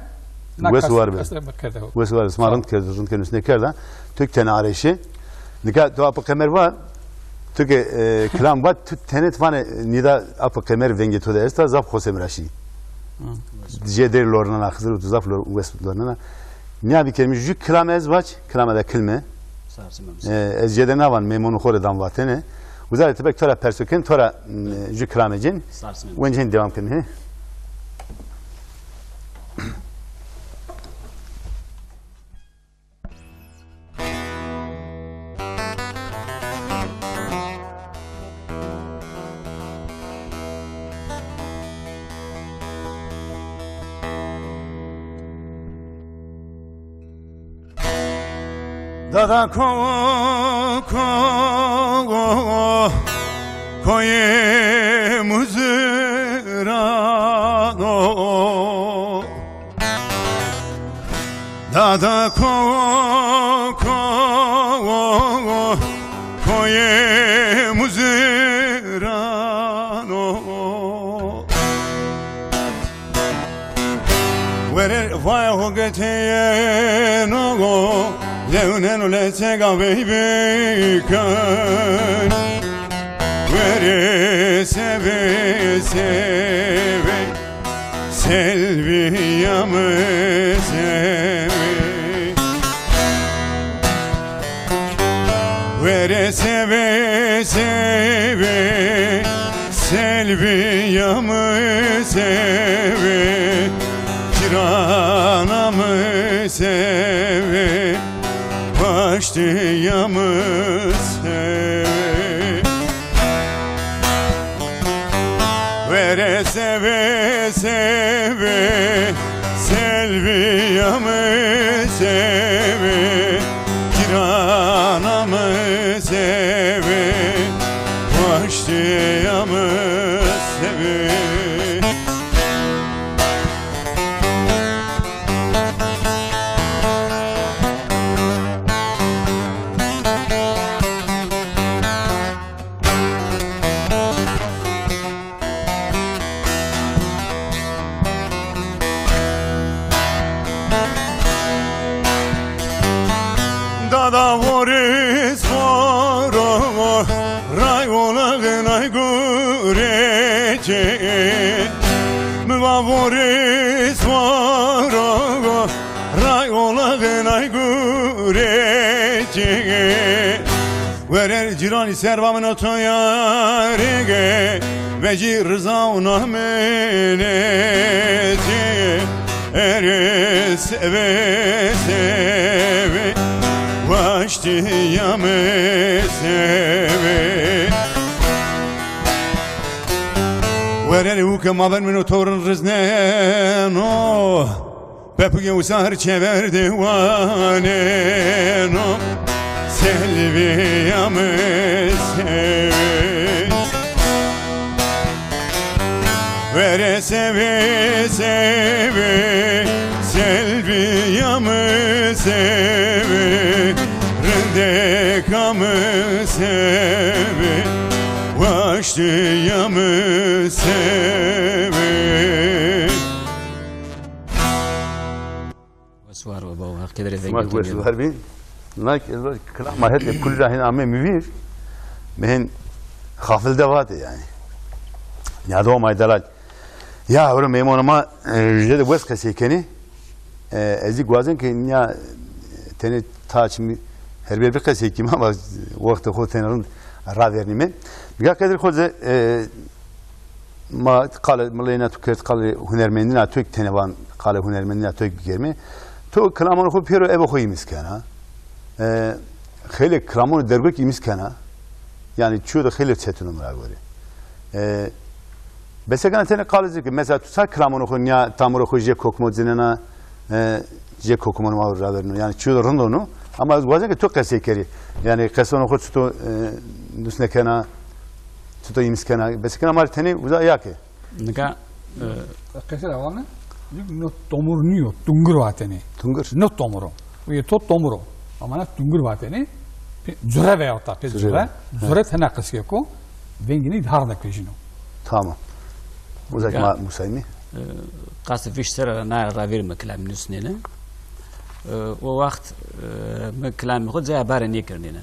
Speaker 2: Wesuar smarant kerdun kendisine kerda. Tük tane arayışı. Nika do apo Kamer var. Tük klam var. Tenet vane nida apo Kamer venge to da esta zap Hosem Raşi. Jeder lorna xızır zap lor Westlarına. Ne bir kelime jük klamez vaç, klamada kelime. از جده نوان میمون خور دام واتنه وزارت تبک تورا پرسوکن تورا جکرامجین ونجین دوام کنه
Speaker 8: Dada koye muzrano Dada koye muzrano Where vay hogete no Leoneno letega baby can Where seve selvi yame seve Where seve selvi yame seve Kiranamı seve Başlayamı seve Vere seve Selviyamı seve Kiranamı seve Başlayamı seve Da voris varo rai olagın ay gurece Mva voris varo rai olagın ay gurece Verer cirani servamın otoyarege Veci rıza unahmenece Ere seve Başlayamı seve Vereri uke maver minu torun rizne No Bepuge usar çever divane no Selviyamı sever Vere seve seve Selviyamı seve Rendekamı seve Vaştiyamı seve
Speaker 1: سوار و باو قدر
Speaker 2: ما هو سوار بين هناك كلام ما هاد كل راهن عمي مفير مهن خافل دوات يعني يا دو ما يدلال يا ورا ميمون ما جد بس كسيكني ازي غوازن كنيا تاني تاچ her bir kasikim ama vakti hotenun raverni men بقى كدر خود ما قال ملينا تكرت قال هنرمندنا توك تنوان قال هنرمندنا توك جرمي تو كلامون خو بيرو ابو خوي مسكنا خيل كلامون دربك مسكنا يعني شو ده خيل تشتنو مراغوري بس كان تاني قال زي مثلا تسا كلامون خو نيا تامرو خو جي كوكمو زيننا جي كوكمو ما راورنو يعني شو ده رندونو اما وزن تو قسيكري يعني قسونو خو تو نسنكنا تو يمسكنا بس كان مال تاني وذا ياكي
Speaker 1: نكا
Speaker 3: قصر اوانا no tomurniyo tungur vateni.
Speaker 2: Tungur.
Speaker 3: No tomuro. Ve to tomuro. Ama na tungur vateni. Zure veya ta pe zure. Zure tena kısıyor ko. Vengini dharda kıjino.
Speaker 2: Tamam. Uzak ma musaymi.
Speaker 1: قاس فيش سر نا رافير مكلام نسنينا ووقت مكلام خود زي عبارة نيكرنينا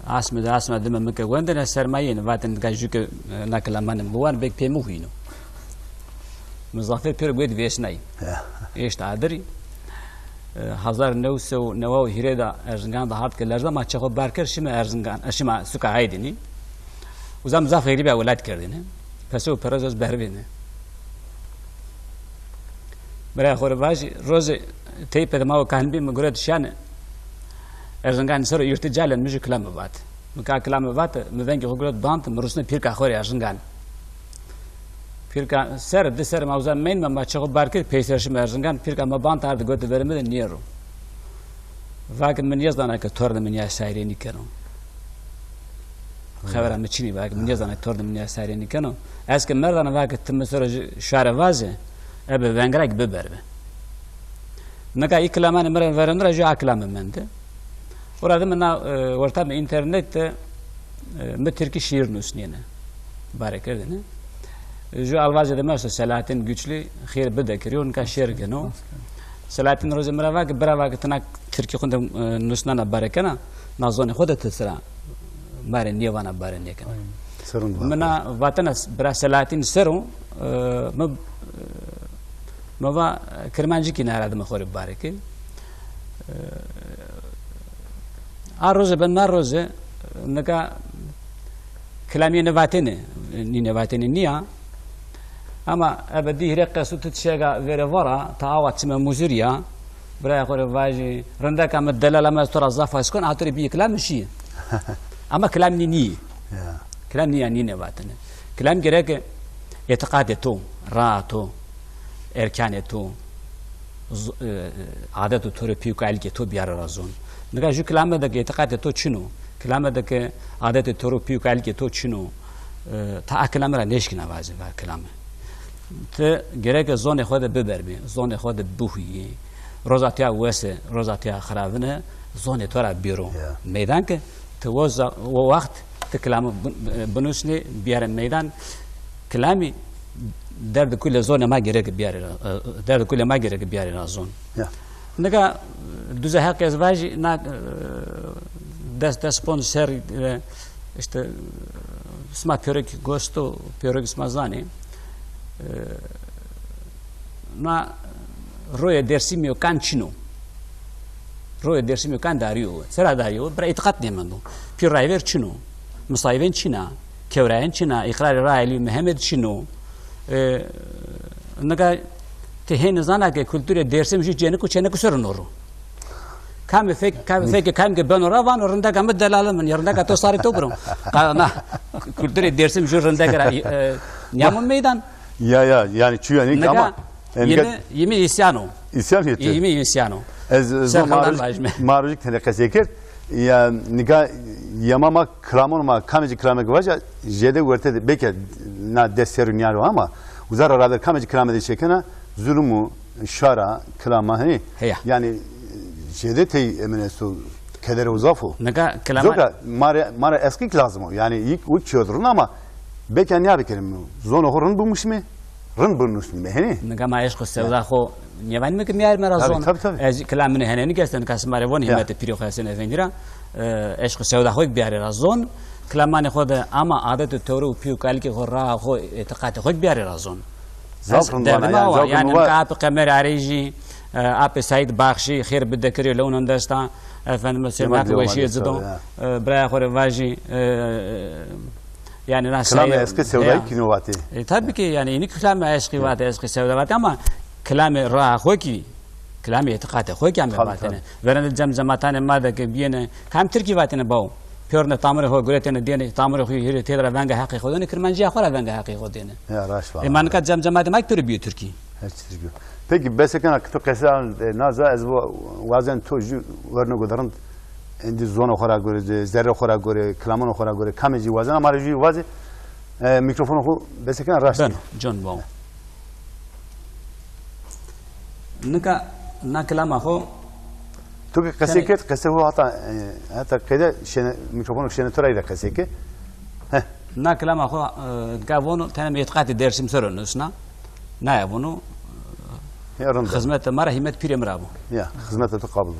Speaker 1: عاصمة دم مكة وندنا سرمايين واتن كاجوك ناكلامان بوان بيك بيموهينو مزافر پیر گوید ویشنای ایش تعدری هزار نوسو نواو هیردا ارزنگان ده هات کلردا ما چخو برکر شما ارزنگان اشما سوکا عیدینی وزام مزافر غریبی اولاد کردینه پسو پرازوز بهربینه برای خور باجی روز تی پدماو کهن بی مگرد شان ارزنگان سر ارتجالن مجو کلام بات مکا کلام بات مدنگی خورد باند مروسن پیر کا خوری ارزنگان Pirka ser de ser mavza men ma çağı barkır peyserşim erzangan pirka ma bant ardı götü vermeden niyero. Vakin men yazdana ka torda men ya sayreni kano. Xabara mçini vakin men yazdana torda men ya sayreni kano. Eski merdana vakit tmsora şare vaze ebe vengrek beberbe. Naka iklaman meren verendra jo aklam mende. Orada men ortam internette me Türkiye şiir nusniyene. Barekerdine. جو آواز دماغ سلاتین güçlü خیر بده کریون کا شعر کنو سلاتین روز مرا که برا که تنها ترکی خود نسنا بارکنا نازون خود تسرا باره نیوانا باره نیکن منا وطن برا سلاتین سرو موا کرمانجی کی نارد مخور بارکی آروز بن ناروز نکا کلامی نواتنه نی نواتنه نیا ama ebedi hirek sutut şega vere vara taawat sima muzuriya برای خور واجی رنده کام دلال ما استرا زافا اسکن آتری بی کلام شی اما کلام نی کلام نی یعنی نباتنه کلام گره که اعتقاد تو را تو ارکان تو عادت تو رپیو کال که تو بیار رازون نگاه جو کلام ده که اعتقاد تو چنو کلام ده که عادت تو رپیو کال که تو چنو تا کلام را نشکنه واجی و کلام ته گره که زون خود ببر بی زون خود بوهی روزاتیا وسه روزاتیا خرابنه زون تو را بیرو میدان که تو وقت تکلام بنوشنی بیار میدان کلامی درد کل زون ما گره که بیار درد کل ما گره که بیار زون نگاه دوزه حق ازواجی نا دست سپانسر işte sma pörek gosto pörek smazani na roye dersimio kancino roye dersimio kandario sera dario bra itiqat nemando piraver chino musayven china kevrayen china iqrar raili Mehmet chino naga tehen zana ke kültüre dersim ju jene ku chene ku sorunoro kam ke benora van orunda kam dalalam yarında ka to sari to bro na kültüre dersim ju rında kara nyamun meydan
Speaker 2: ya yani çünkü ama
Speaker 1: Yemi isyano.
Speaker 2: İsyan etti.
Speaker 1: Yemi isyano.
Speaker 2: Ez marujik telekası kir. Ya nika yamama kramon ma kameci kramek vaja jede verte beke na deserun yaro ama uzar arada kameci kramede çekene zulümü şara klama hani yani jede te eminesu kedere uzafu.
Speaker 1: Nika klama.
Speaker 2: Zoka mara eski lazım o yani ilk uç yodurun ama beke ne yapayım zona horun bulmuş mu? Rın bulmuş mu hani?
Speaker 1: Nika ma eşku sevda ho نيوان مك ميار مرازون از كلام من هنا نجستن كاسمار وان همت بريو خاسن افندرا عشق سودا خوك بيار رازون كلامان خود اما عادت تورو بيو كالكي خورا خو اعتقاد خوك بيار رازون يعني كاب قمر عريجي اب سعيد باخشي خير بدكري لون اندستا فن مسلمات وشي زدو برا خور واجي يعني ناس
Speaker 2: كلام اسكي سودا كينواتي
Speaker 1: tabii ki yani yeni كلام عشق وات عشق سودا وات ama كلام راه خوكي كلام اعتقاد خوكي عم باتنا ورن الجمجماتان ماذا كبينا كم تركي واتنا باو بيورنا تامر هو غريتنا دين تامر هو هير تيرا بانغا حقي خودن كرمانجي اخرا بانغا حقي خودن
Speaker 2: يا راش والله
Speaker 1: ايمان كات جمجمات ما يكتر بيو تركي
Speaker 2: هيك تركي peki besekana to qesal naza ez wazen to warno godarand indi zona khora gore zerre khora gore klamon khora gore kameji wazen amar ju waze mikrofon khu besekana rash
Speaker 1: john baw نكا نكلام أخو
Speaker 2: تو كسيكت كسيه حتى كده شن ميكروفونك شن ترى إذا كسيكة ها
Speaker 1: نكلام أخو كابونو تنا ميتقات الدرس مسرون نسنا نايبونو خدمة مرة هي مت بيرم رابو
Speaker 2: يا خدمة تقابل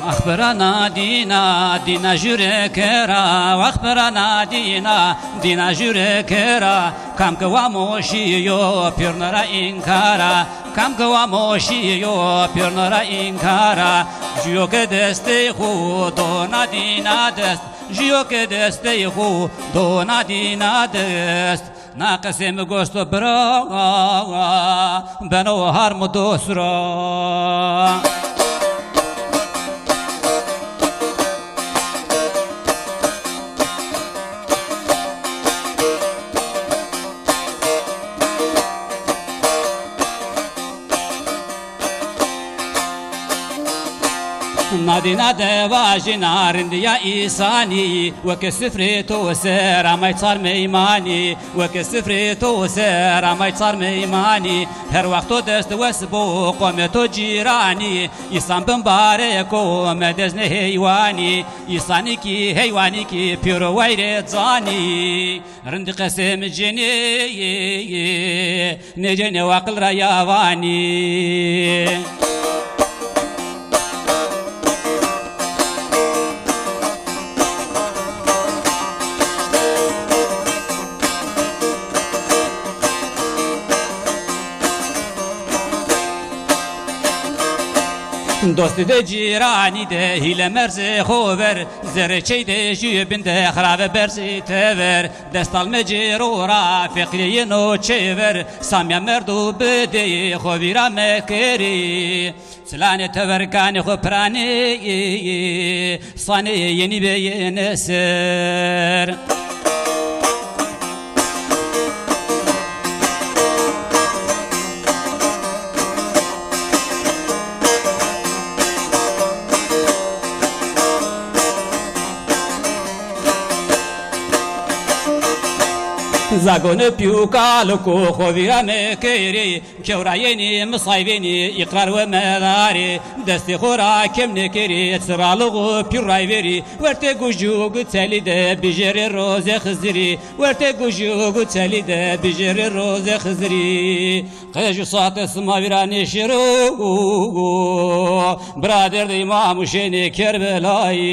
Speaker 5: أخبرنا دينا جركرا وأخبرنا دينا جركرا كم كواموشيو بيرنرا إنكارا كم كواموشيو بيرنرا إنكارا جيو كدستي خو دونا دينا دست جيو كدستي خو دونا دينا دست ناقسم گوشت برا بنو هر مدوسرا نادينا دواجي نارند يا إيساني وكسفريتو سير ما يصار ميماني وكسفريتو سير ما يصار ميماني هر وقت دست وسبو قومتو جيراني إيسان بمباركو مدزن هيواني إيساني كي هيواني كي بيرو ويرت زاني رند قسم جني نجني وقل رياواني دوست ده جيراني ده هيل مرز خوبر زرچي ده جيبن ده خراب برزي تور دستال مجرورا فقري نو چور ساميا مردو بده خوبيرا مكري سلانه توركاني خو پراني صاني يني بينسر زاغون بيوكالكو خوفيرا مكيري كورايني مصايبيني إقرار ومداري دستي خورا كم نكري تسرالغو بيرايفيري ورتقو جوغو تالي ده بجري روز خزري ورتقو جوغو تالي ده بجري روز خزري قيجو صوت سماويراني شروع برادر دي ماموشيني كربلاي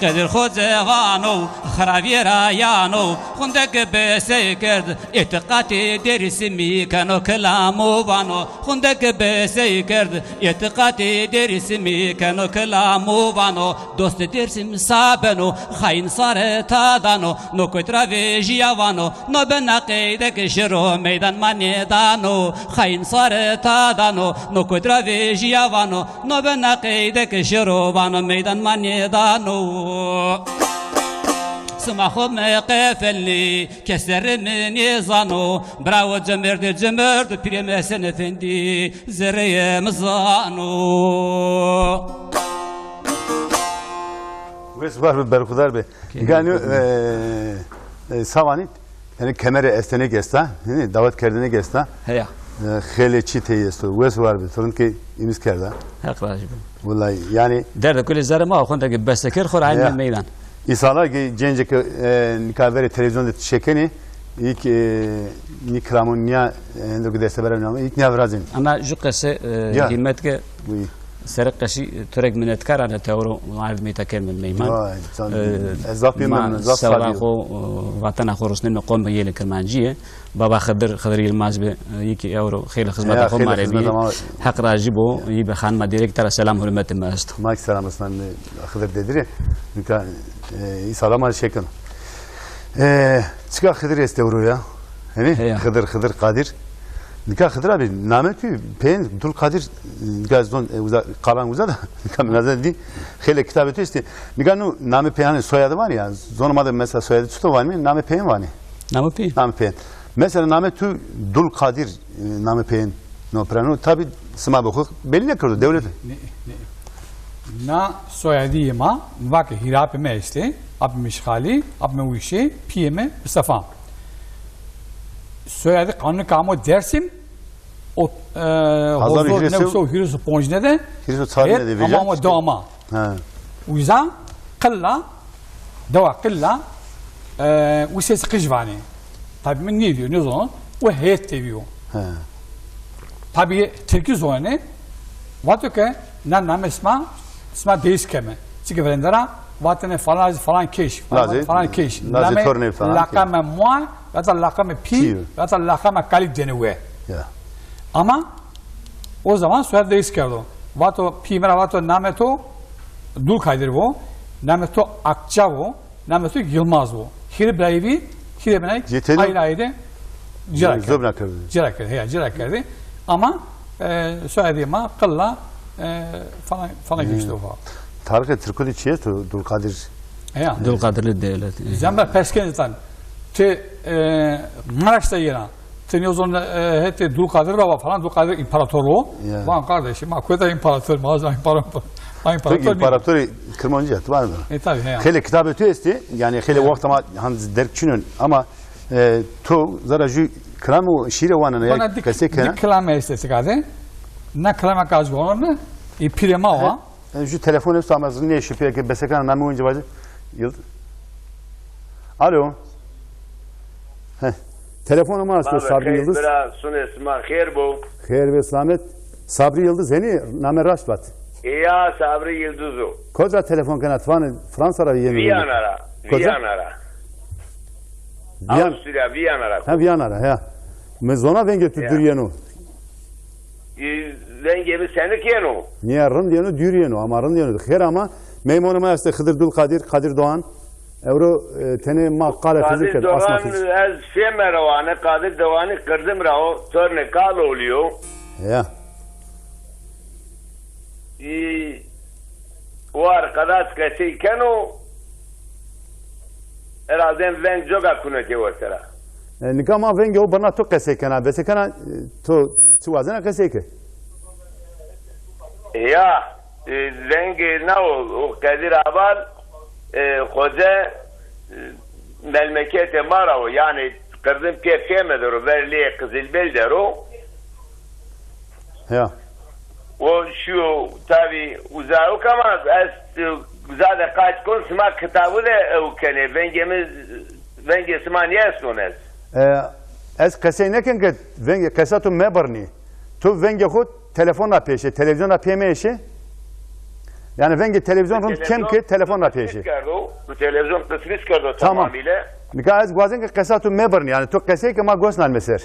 Speaker 5: قدر خود غانو خرابی رایانو خوندک بسی کرد اعتقادی درس می کنو کلامو بانو خوندک بسی کرد اعتقادی درس می کنو کلامو بانو دوست درس مسابنو خاین سار تادانو نو کترا ویجیاوانو نو بنقیدک شروع میدان مانیدانو خاین سار تادانو نو کترا ویجیاوانو نو بنقیدک شروع بانو میدان مانیدانو سماخو مقفلني كسر من يزانو براو جمرد بريم سن فندي زري مزانو
Speaker 2: ويس var berkudar be. Yani savanit yani kemere estene gesta, yani davet kerdine gesta.
Speaker 1: هيا
Speaker 2: خیلی چی تیست و ویس var be. Torun ki imiz kerda.
Speaker 1: حق راجب
Speaker 2: Vallahi yani
Speaker 1: درد كل زر ما خوند که بسکر خور عین میدان
Speaker 2: İnsanlar ki gence ki nikaveri televizyonda çekeni ilk nikramın niye endeki destebeler namı ilk ne vrazin.
Speaker 1: انا جو قصه قیمت که
Speaker 2: Oui.
Speaker 1: سرقشی ترک منت کارانه تورو عارف میتکر من میمان
Speaker 2: Ezaf
Speaker 1: ما
Speaker 2: ezaf
Speaker 1: سوال
Speaker 2: sabiyo.
Speaker 1: خو وطن خو رسن قوم به یل کرمانجیه بابا خضر الماز به یکی اورو خیلی خدمت خو معرفی حق راجبو یی خان ما دایرکتر سلام حرمت ما است
Speaker 2: Mak selam aslan Hıdır dedire. Nika İsa'lama şekin. Çıkar Hıdır estevru ya. Hani Hıdır Kadir. Nika Hıdır abi nameti peyn Dul Kadir gazdon kalan uza da nika nazar di hele kitabı isti. Nika nu name peyanın soyadı var ya. Zonumada mesela soyadı tutu var mı? Name peyn var mı? Name peyn. Mesela name tu Dul Kadir name peyn no prano tabi sıma bu belli ne kurdu devlet.
Speaker 3: Na soyadi ma vak hirap me işte ab mişhali ab me uyşe piyeme Mustafa soyadi kanun kamo dersim o hozur ne so hirisu ponjne de
Speaker 2: hirisu tarihine de vereceğim.
Speaker 3: Ama dama.
Speaker 2: Ha.
Speaker 3: Uyza qilla dava qilla وسيس قجواني طيب من نيديو نظن وهيت تبيو طيب تركي زونه واتو كه نام اسمع ديس كمه تيجي فرندرا واتنه فلان كيش فلان كيش لقم مو واتل لقم بي واتل لقم كاليك دنوه ama o zaman soyadı değiş kerdo. Vato pimera vato nameto Dul Kadir vo, nameto Akça vo, nameto Yılmaz vo. Hiri Brayvi, hiri benek ayrı ayrı cira kerdi. Ama soyadığıma kılla falan geçti o falan.
Speaker 2: Tarık Türk'ü çiğe Dul Kadir.
Speaker 1: Dul Kadirli devlet.
Speaker 3: Zember Peskeniz'den te Maraş'ta yena. Sen o zaman hep Dul Kadir baba falan Dul Kadir imparatorluğu. Van kardeşim, akıda imparator, mağaza imparator.
Speaker 2: İmparator Kırmancı var mı?
Speaker 3: Tabii.
Speaker 2: Hele kitabı testi yani hele vakti ama hani derkçünün ama tu zaraju kıramı şiire vanına ya kasek
Speaker 3: ne? Kılama istedik hadi. Ne kılama kaz var pirema var.
Speaker 2: Şu telefon üstü ama ne şüphe ki besekan namı oyuncu bacı. Alo. Telefonumu açtı Sabri Yıldız. Hayır ve selamet. Sabri Yıldız hani name Raşbat.
Speaker 7: Ya Sabri Yıldız o.
Speaker 2: Koca telefon kanat var Fransa'da yeni.
Speaker 7: Viyana'ra. Avusturya Viyana'ra.
Speaker 2: Ha Viyana'ra ya. Mezona venge tu düriyenu.
Speaker 7: Venge mi seni kiyenu.
Speaker 2: Niye rın diyenu düriyenu ama rın diyenu. Hayır ama meymonuma yazdı Hıdır Dul Kadir Doğan. Evro teni makale fizik
Speaker 7: Kadir Doğan az femeravane Kadir Doğan'ı kırdım rao törne kal oluyor.
Speaker 2: Ya.
Speaker 7: O arkadaş keseyken o herhalde ben joga kunete ortara.
Speaker 2: Nikama venge o bana to keseyken besekana to çuvazana keseyke.
Speaker 7: Ya venge ne o Kadir Abal Hoca memlekete mara o yani kırdım kefemedir o verliye Kızılbel'dir o.
Speaker 2: Ya.
Speaker 7: O şu tabi uzağı ama az zaten kaç kon sma kitabı da o kene venge sma niye sonez.
Speaker 2: Az kasey neken ki venge kasatu mebarni. Tu venge khud telefona peşe televizyona pemeşe. Yani venge televizyon rund kem ki telefon ra peşi.
Speaker 7: Bu televizyon kısmı çıkardı
Speaker 2: Tamam.
Speaker 7: tamamıyla.
Speaker 2: Mikaz gwazen ki qesatu mebern yani to qesey ki ma gosnal meser.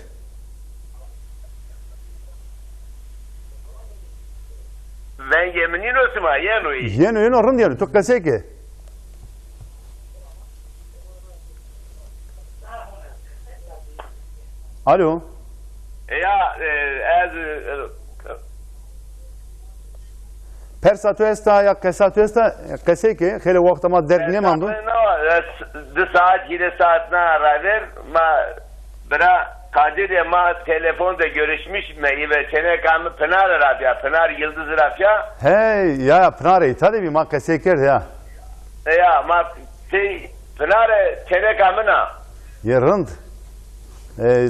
Speaker 7: Venge menino sma yenoyi.
Speaker 2: Yeno rund yani to qesey ki. Alo.
Speaker 7: Ya az
Speaker 2: Persatu esta ya qesatu esta qesey ki hele vaqta ma derd ne mandu?
Speaker 7: de saat 7 saatine ara ver. Ma bira Kadir ma telefonda görüşmüş me ve çene kamı Pınar Rabia, Pınar Yıldız Rabia.
Speaker 2: Hey ya Pınar'ı tabii bir ma qesey kerd ya.
Speaker 7: Ya ma Pınar çene kamına.
Speaker 2: Ye rund.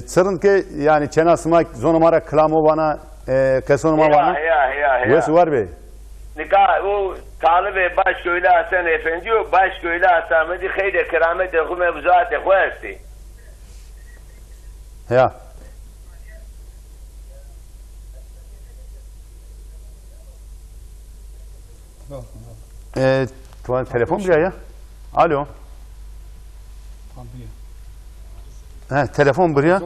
Speaker 2: Sırın ki yani çenasıma zonumara klamo bana kesonuma bana.
Speaker 7: Ya.
Speaker 2: Yes var bey.
Speaker 7: Nikah o Talib Başköylü Hasan Efendi o Başköylü Hasan Efendi khayde keramet khu mevzuat khwasti.
Speaker 2: Ya. Tuan telefon bile ya. Alo. Telefon buraya.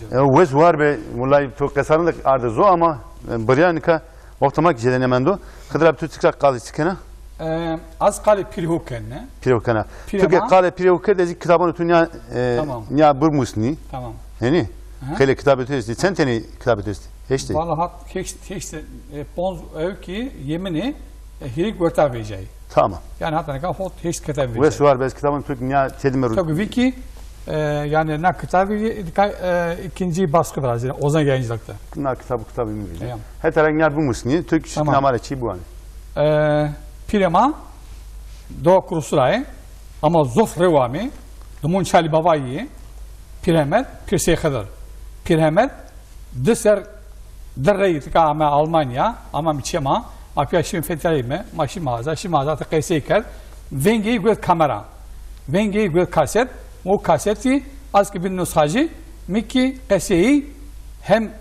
Speaker 2: Wes var be. Vallahi to kasarında ardı zo ama buraya nika otomak jeden emendo. Kadar tu çıkacak kalı çıkana.
Speaker 3: Az kale pirhukenne.
Speaker 2: Pirhukana. Çünkü kale pirhukene de kitabını tunya ya burmusni.
Speaker 3: Tamam.
Speaker 2: Yani hele kitabı testi. Sen teni kitabı testi. Heşti.
Speaker 3: Vallahi heşti bonz ev ki yemini hirik vurta vereceği.
Speaker 2: Tamam.
Speaker 3: Yani hatta ne kadar hot heşti kitap vereceği.
Speaker 2: Wes var bez kitabını tunya tedmer.
Speaker 3: Tabii wiki yani ne kitabı ikinci baskıda yani Ozan Yayıncılık'ta.
Speaker 2: Na kitabı mı bileyim. Her tarafın ya burmusni. Türk sinemaları çi bu an.
Speaker 3: Pirema do kursulay ama zof revami dumun çali babayı piremet pirsey kadar piremet deser derreyt ka ama Almanya ama miçema apya şimdi fetalime maşi mağaza ta qeyseyker vengi gök kamera vengi gök kaset o kaseti az ki bir nusxacı miki qeseyi hem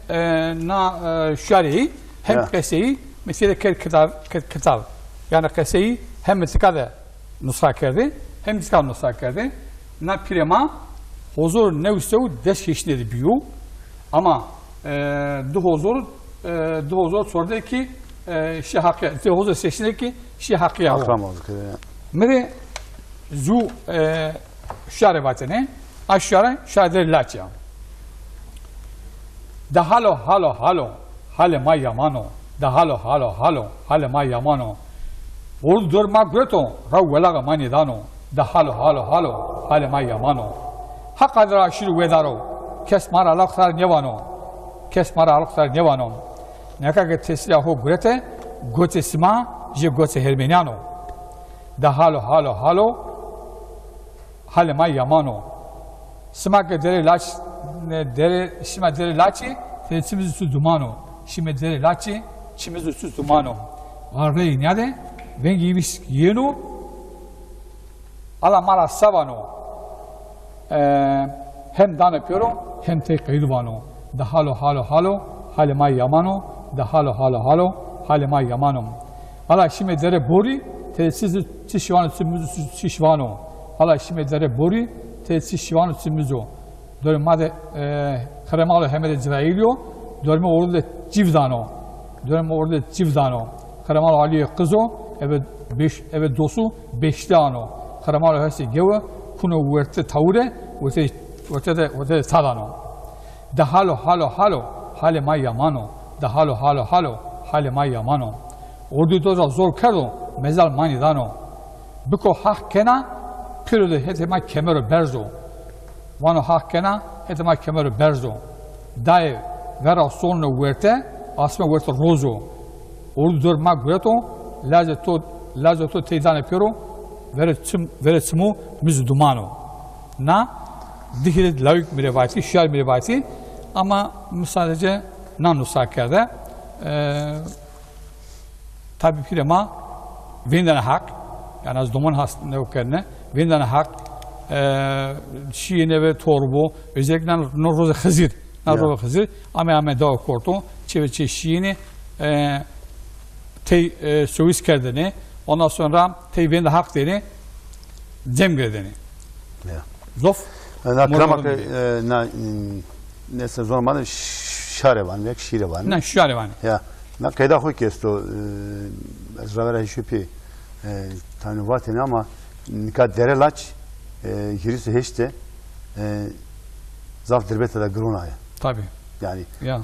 Speaker 3: na şari hem qeseyi mesela kitap yani qeseyi hem tıkadı nusxa kerdi hem tıkadı nusxa kerdi na pirema huzur ne üstevu deş geçti biyo ama du huzur sordaki şey hakkı du huzur seçindeki şey hakkı ya mere zu şare vatene aşağıya şadır laçya da halo ma yamano da halo ma yamano ol durmak greto rawela mani dano da halo ma yamano hakadra aşırı vedaro kes mara alaktar nevano neka ke tesla ho grete gote sma je gote hermeniano da halo ma yamano sma ke dere laç dere sma dere laçi tesimiz su dumano şimdi dere laçi çimiz su dumano arre nade vengi bis yeno ala mara savano hem dan yapıyorum hem tek kayıdvano da halo ma yamano da halo ma yamano ala şimdi dere bori tesis şişvano sümüzü şişvano ala şimdi dere bori tesis şişvano sümüzü dörmade kremalı hem de İsrailio dörme orada civdano kremalı ali kızı evet dosu beştano kremalı hesi geve kuno verte taure verte sadano da halo ma yamano da halo ma yamano ordu doza zor kerdo mezal mani dano biko hak kena pürde hetema kemero berzo vano hak kena hetema kemero berzo dae vera sonno verte asma verte rozo ordu dorma greto lazo teydan pero vere tsimu mizdumano na dihil lavik mirevati şiar mirevati ama sadece nanusakerde tabi pirema vinden hak yani az duman hastane okarne vinden hak şiine ve torbu özellikle norroza khazir ama da korto çeveçe şiine tey sövis kerdene Ondan sonra teybenin de hak deni cemgre deni. Zof.
Speaker 2: Na kramak na nese zormanı şarevan ve şirevan.
Speaker 3: Ne şarevan.
Speaker 2: Ya na kayda hoy kesto zravera şüphi tanıvatın ama nikad derelaç hirisi heşte zaf dirbete de grunaya.
Speaker 3: Tabii.
Speaker 2: Yani
Speaker 3: ya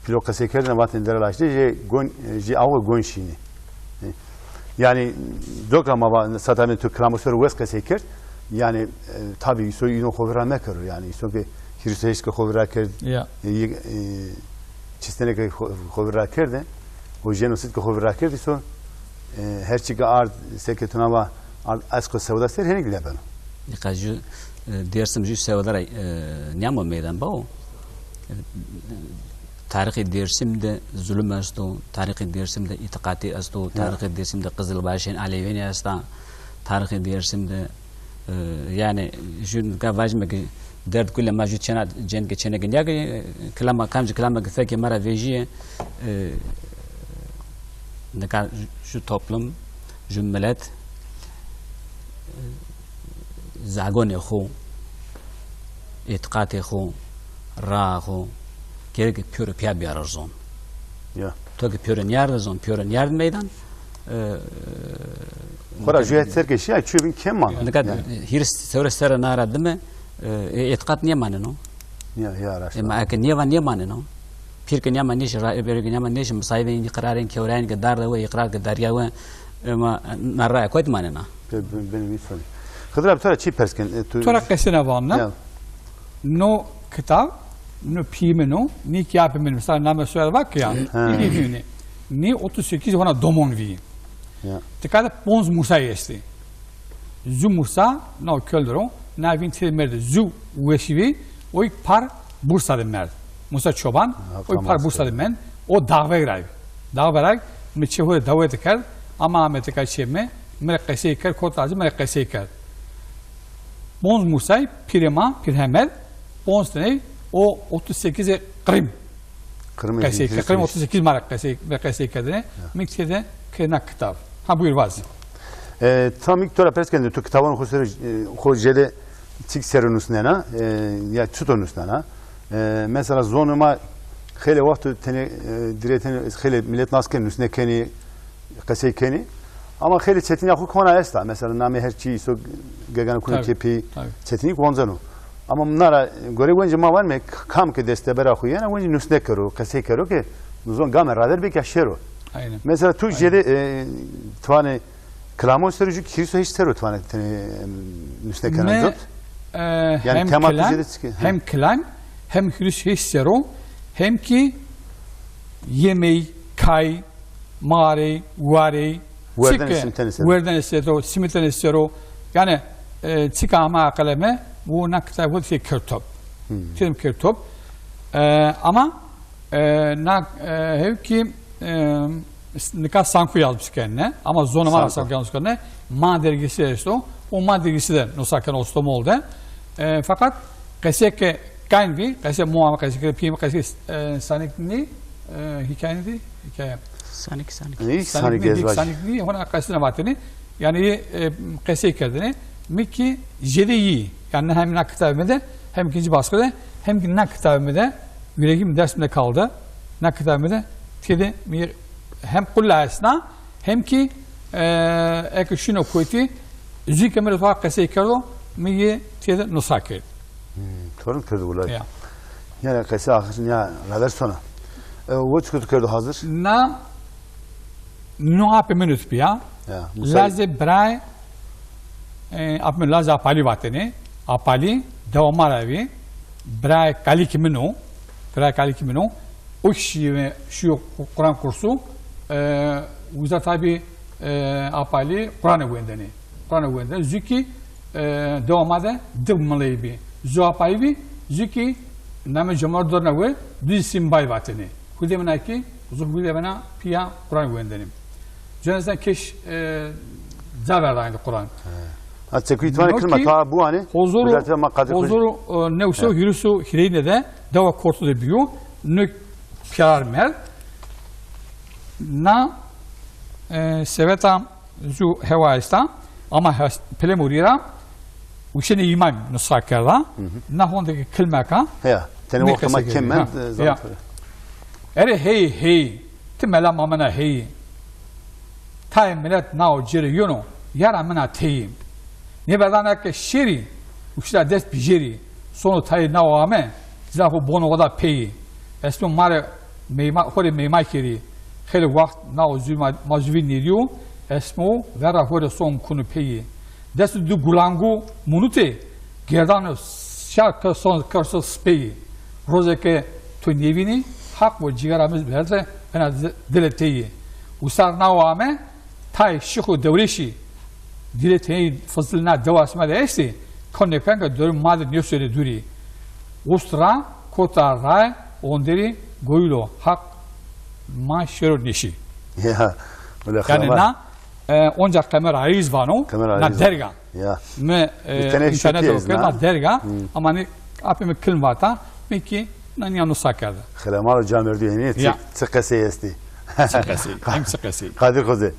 Speaker 2: piloka sekerden vatın derelaçtı je avı gonşini. Yani dokama satamın tu kramosör weska seker yani tabii iso ino hovra mekar yani iso ke hirisi heşke hovra ker
Speaker 3: ya
Speaker 2: çistene ke hovra kerde o jenosit ke hovra kerdi so her çiga ard seketuna va asko sevda ser hene gileben.
Speaker 1: Nikaju dersim ju sevdara nyamo meydan bao. Tarihi dersimde zulüm asto, tarihi dersimde itikati asto, tarihi dersimde Kızılbaşı'nın Alevini asta, tarihi dersimde yani jün gavajme ki dert kulle ma jüt çena cen ke çene genya ki klama kamcı klama ki feki mara vejiye ne kadar şu toplum jün millet zagone xo itikati xo ra xo gerek pure pya bir arzon
Speaker 2: ya
Speaker 1: to ki pure nyardazon pure nyard meydan
Speaker 2: Kora jühet serkeşi ay çöbün kem man.
Speaker 1: Ne kadar hirs sevresere nara değil mi? Etikat niye manı no?
Speaker 2: Ya araştır.
Speaker 1: Ama akin niye manı no? Pir ki niye manı şira bir ki niye manı şim sahibi ikrarın kevran ki dar ve ikrar ki darya ve ama nara koyt manı na.
Speaker 2: Benim ismi. Kadar bir tane çip persken.
Speaker 3: Tora kesene vanna. No kitap no pime no ni ki yapayım mesela namı söyle bak ya. Ni 38 ona domon vi. Tekada Pons Musa este. Zu Musa no köldro na vinti merde zu weşivi oy par Bursa'da merd. Musa Çoban oy par Bursa'da men o dağveray. Dağveray mi çehure davet ekar ama Ahmet kaçeme merekese ekar kotazı merekese ekar. Pons Musa pirema pirhemer Pons ne o 38'e krim. Krim 38 merekese ekar miktede kenak kitap. Ha buyur vaz.
Speaker 2: Tam ilk tora persken tu kitabın hojele tik serunusnena ya tutonusnena. Mesela zonuma hele vakti tene direten hele millet nasken üstüne keni kasey keni ama hele çetin ya hukmana esta mesela name her şey so gagan kunu kepi çetinlik wanzano ama bunlara göre önce ma var mı kam ki deste bera khuyana önce nusne karo kasey karo ki zon gamer radar be kaşero.
Speaker 3: Aynen.
Speaker 2: Mesela tu jede tane klamo sürücü kiriso hiç sero tane nüsne kanadot.
Speaker 3: Yani hem klan hem kiriso hiç sero hem ki yemeği kay mare ware verden sero simiten sero yani çıkama kaleme bu nakta bu şey kertop. Film kertop ama hem ki nikah sanku yazmış kendine ama zonama sanku yazmış kendine ma dergisi işte o ma dergisi de nosaken ostom oldu fakat keseke kanvi kese muama keseke piyem keseke sanik ni hikayeydi hikaye sanik ni ona kasına vatini yani keseke kendine miki jedeyi yani hem nak kitabımda hem ikinci baskıda hem ki nak kitabımda yüreğim dersimde kaldı nak kitabımda tedi bir hem kulla esna hem ki ek şunu koyti zikr mer fa qase kardo mi tedi nusakir
Speaker 2: torun kerdi ular yani qase ahir ya radar sona o çıktı kerdi hazır
Speaker 3: na no ape minut pia laze bray apme laze apali vatene apali devamaravi bray kalikimino o kişi şu Kur'an kursu uza tabi apali Kur'an'ı gündeni. Züki devamada devmalı bir. Zu apali bir züki name cumhur dorna ve düz simbay vateni. Kudemena ki uzun kudemena piya Kur'an gündeni. Cenazdan keş zaverdi Kur'an.
Speaker 2: Hatta kuytuvane kırma ta bu hani.
Speaker 3: Huzuru ne uso yürüsü hireyne de deva kortu da biyo. Ne piyarar mer. Na seveta زو هوایستا اما پلی موریرا وشن ایمان نصاک کرده نه هونده کلمه که
Speaker 2: هیا تنی وقت ما کم من
Speaker 3: اره هی تملا مامنا هی تای ملت ناو جریونو یارا منا تیم نه بدانه که شیری وشلا دست بیجری سونو تای ناو آمه زاهو بونو ودا پی اسم ماره میما کری خیلی وقت ناو مازوی نیریو اسمو ورا هور سوم کنو پی دست دو گلانگو منوته گردان شرک سون کرسو سپی روزه که تو نیوینی حق و جیگرامز برده بنا دلتیه و سر نوامه تای شیخو دوریشی دلتیه فضلنا دواسمه دیستی کنه کنگه دور ماد نیوسری دوری استرا کوتا رای اوندری گویلو حق ما شروع نشی yani na onca kamera ayız var no na derga me internet okuyor na derga ama ne apime kelime vata peki nani anu sakarda
Speaker 2: خلامال جامر ديني تسقسي استي
Speaker 3: تسقسي
Speaker 2: قادر خوزه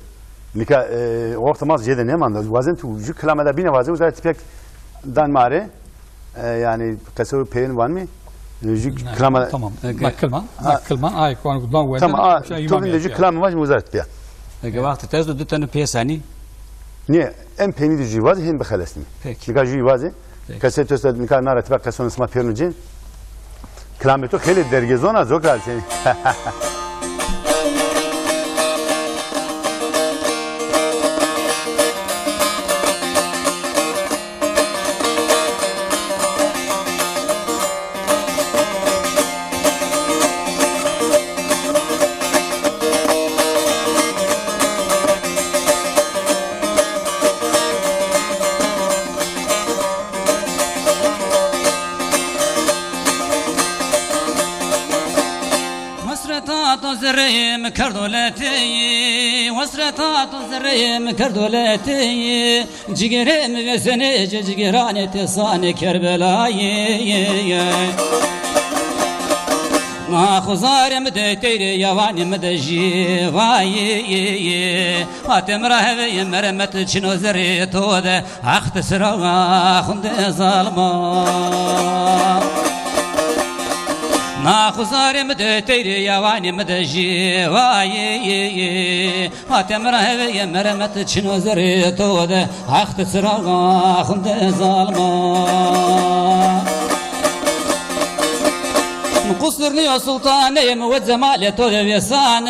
Speaker 2: نيكا وقت ما جدا نمان وزن تو جو كلام ده بينا وزن وزارة تبيك دان ماري يعني كسر بين وان مي جو كلام
Speaker 3: tamam كلمة ay kuan gudlan weden
Speaker 2: tamam تو من جو كلام واش وزارة تبيك
Speaker 1: اگه وقت تازه دو تنو پیسانی
Speaker 2: نه ام پنی دو جواز هم بخلصني نيكا جوازه كسر تو استاد نيكا نار تبيك كسر اسمه بيرنجين كلام تو خیلی درگزون از وکرال سنی
Speaker 5: زريم كردولتي وسرتات زريم كردولتي جيرم وزني جيراني تصاني كربلاي ما خزار مدتيري يواني مدجي واي فاطم رهوي مرمت شنو زريتو ده اختصر خند ظالما ما خزار مدتيري يواني مدجي واي فاطم رهوي مرمت شنو زريتو ده اختصر خند ظالما قصرني يا سلطاني مود زمالي تود بيسان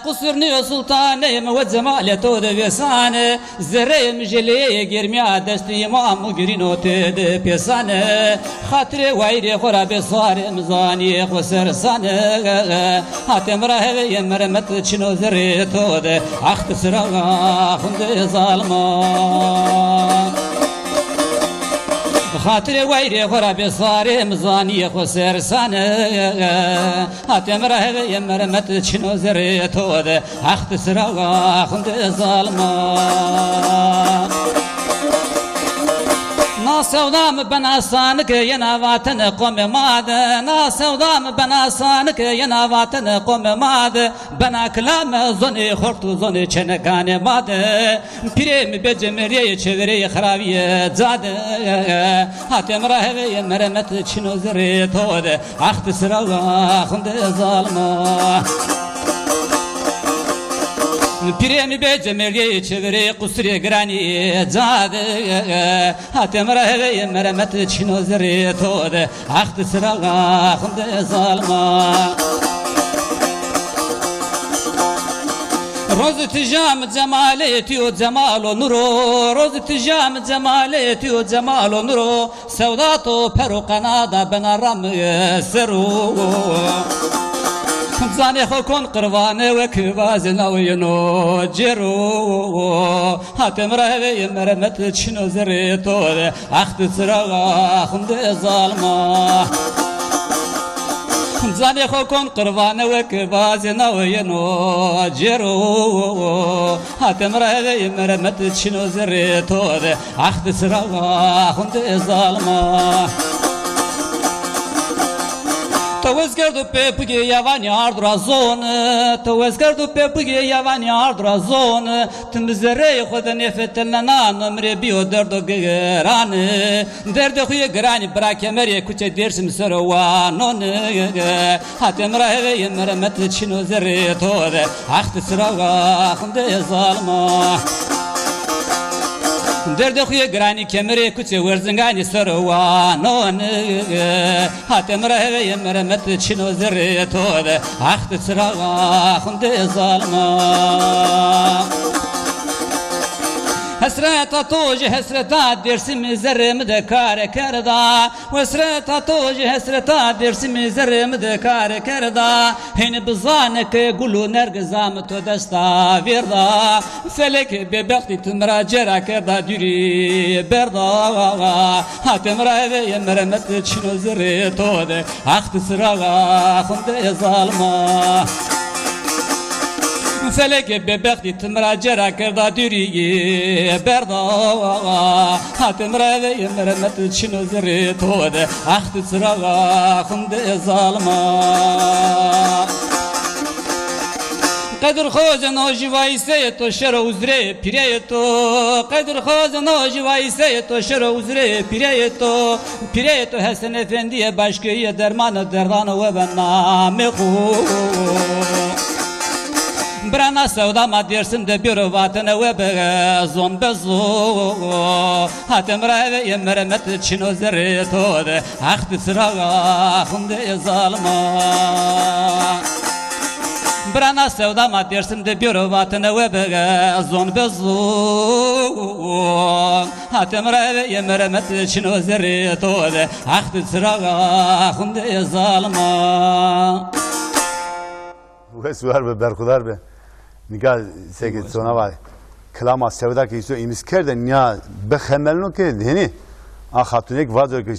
Speaker 5: قصرني يا سلطاني مود زمالي تود بيسان زري مجلي جرميا دستي ما مجرينو تد بيسان خاطري ويري خرا بصار مزاني خسر سان هاتم رهي مرمت شنو زري تود اختصر خند ظالما خاطر ويري خرا بصار مزاني خسر سنة هاتم رهي مرمت شنو زريتو ده اختصر خند ظالما ناسودام بناسانك ينا واتن قوم ماد ناسودام بناسانك ينا واتن قوم ماد بنا كلام زوني خرطو زوني چنگان ماد پريم بجمري چوري خراوي زاد هاتم رهي مرمت چنو زريتو ده اختصر خند ظالما پريم بجمري چوري قصري گراني زاد هاتم رهي مرمت چنو زريتو ده اختصر خند ظالما روز تجام جمالتي وجمال نورو روز تجام جمالتي وجمال نورو سوداتو پرو قنادا بنارم سرو زاني خون قربانه وكباز نوينو جرو هاتم رهي مرمت شنو زريتو اختصر خند ظالما زاني خون قربانه وكباز نوينو جرو هاتم رهي مرمت شنو زريتو اختصر خند ظالما Tăvăzgărdu pe pâghe iavani ardura zonă, Tăvăzgărdu pe pâghe iavani ardura zonă, Tâmbzărei hodă nefetelna nană, Mrebi o dărdo gărană, Derde huie grani brache merie cu ce dirsim sărăoană, Hatem raheve yemremet çino zerre tode, Ahtı sırağa hınde zalma. Derde huye grani kemere kuce verzingani sarwan hatem rahve yemremet çino zerre tode ahtı sırağa hınde zalma. Hasret atoji hasret dersim zerrem de kare kerda hasret atoji hasret dersim zerrem de kare kerda hen bizane ke gulu nergzam to dasta verda felek bebekti tumra cera kerda duri berda hatem rave yemremet çino zerre tode ahtı sırağa hınde zalma. Felek bebekti tımra cera kerda dürüye berda hatem rave yemremet çino zerre tode ahtı sırağa hınde zalma. Kadir khozan o jivayse to şero uzre pireto Kadir khozan o jivayse to şero uzre pireto Hasan efendiye başkıya dermanı derdanı ve ben namehu Brana sevdama dersim de bir vatına ve bezon bezo hatem rave yemremet çino zerre tode ahtı sırağa hınde zalma. Brana sevdama dersim de bir vatına ve bezon bezo hatem rave yemremet çino zerre tode ahtı sırağa hınde zalma.
Speaker 2: Wes var be berkudar be. Nigal seket sona var. Klama sevda ki iso imisker de nya be khemelno ke heni. A khatunek vazor ki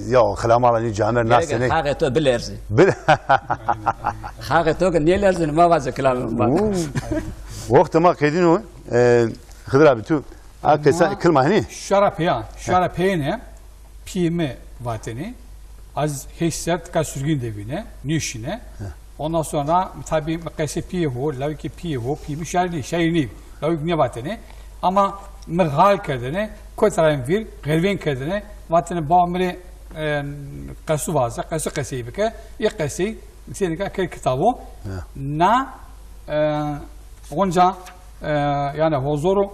Speaker 2: ya klama la camer nasene.
Speaker 1: Haget to bilerzi. Haget to ne lerzin ma vaz klam ba.
Speaker 2: Vaqt ma kedino Hıdır abi tu. A kesa klma heni.
Speaker 3: Şarapeyne pime vateni az hissiyat ka sürgün devine nişine. Ondan sonra tabi mekesi piyehu, lavki piyehu, piyemi şehrini, lavki ne vatene. Ama mırhal kerdene, koytarayım vir, gelven kerdene, vatene bağımre kasu vazı, kasu kesiyi bike, ilk kesiyi, senin kadar kitabı, na onca yani hozoru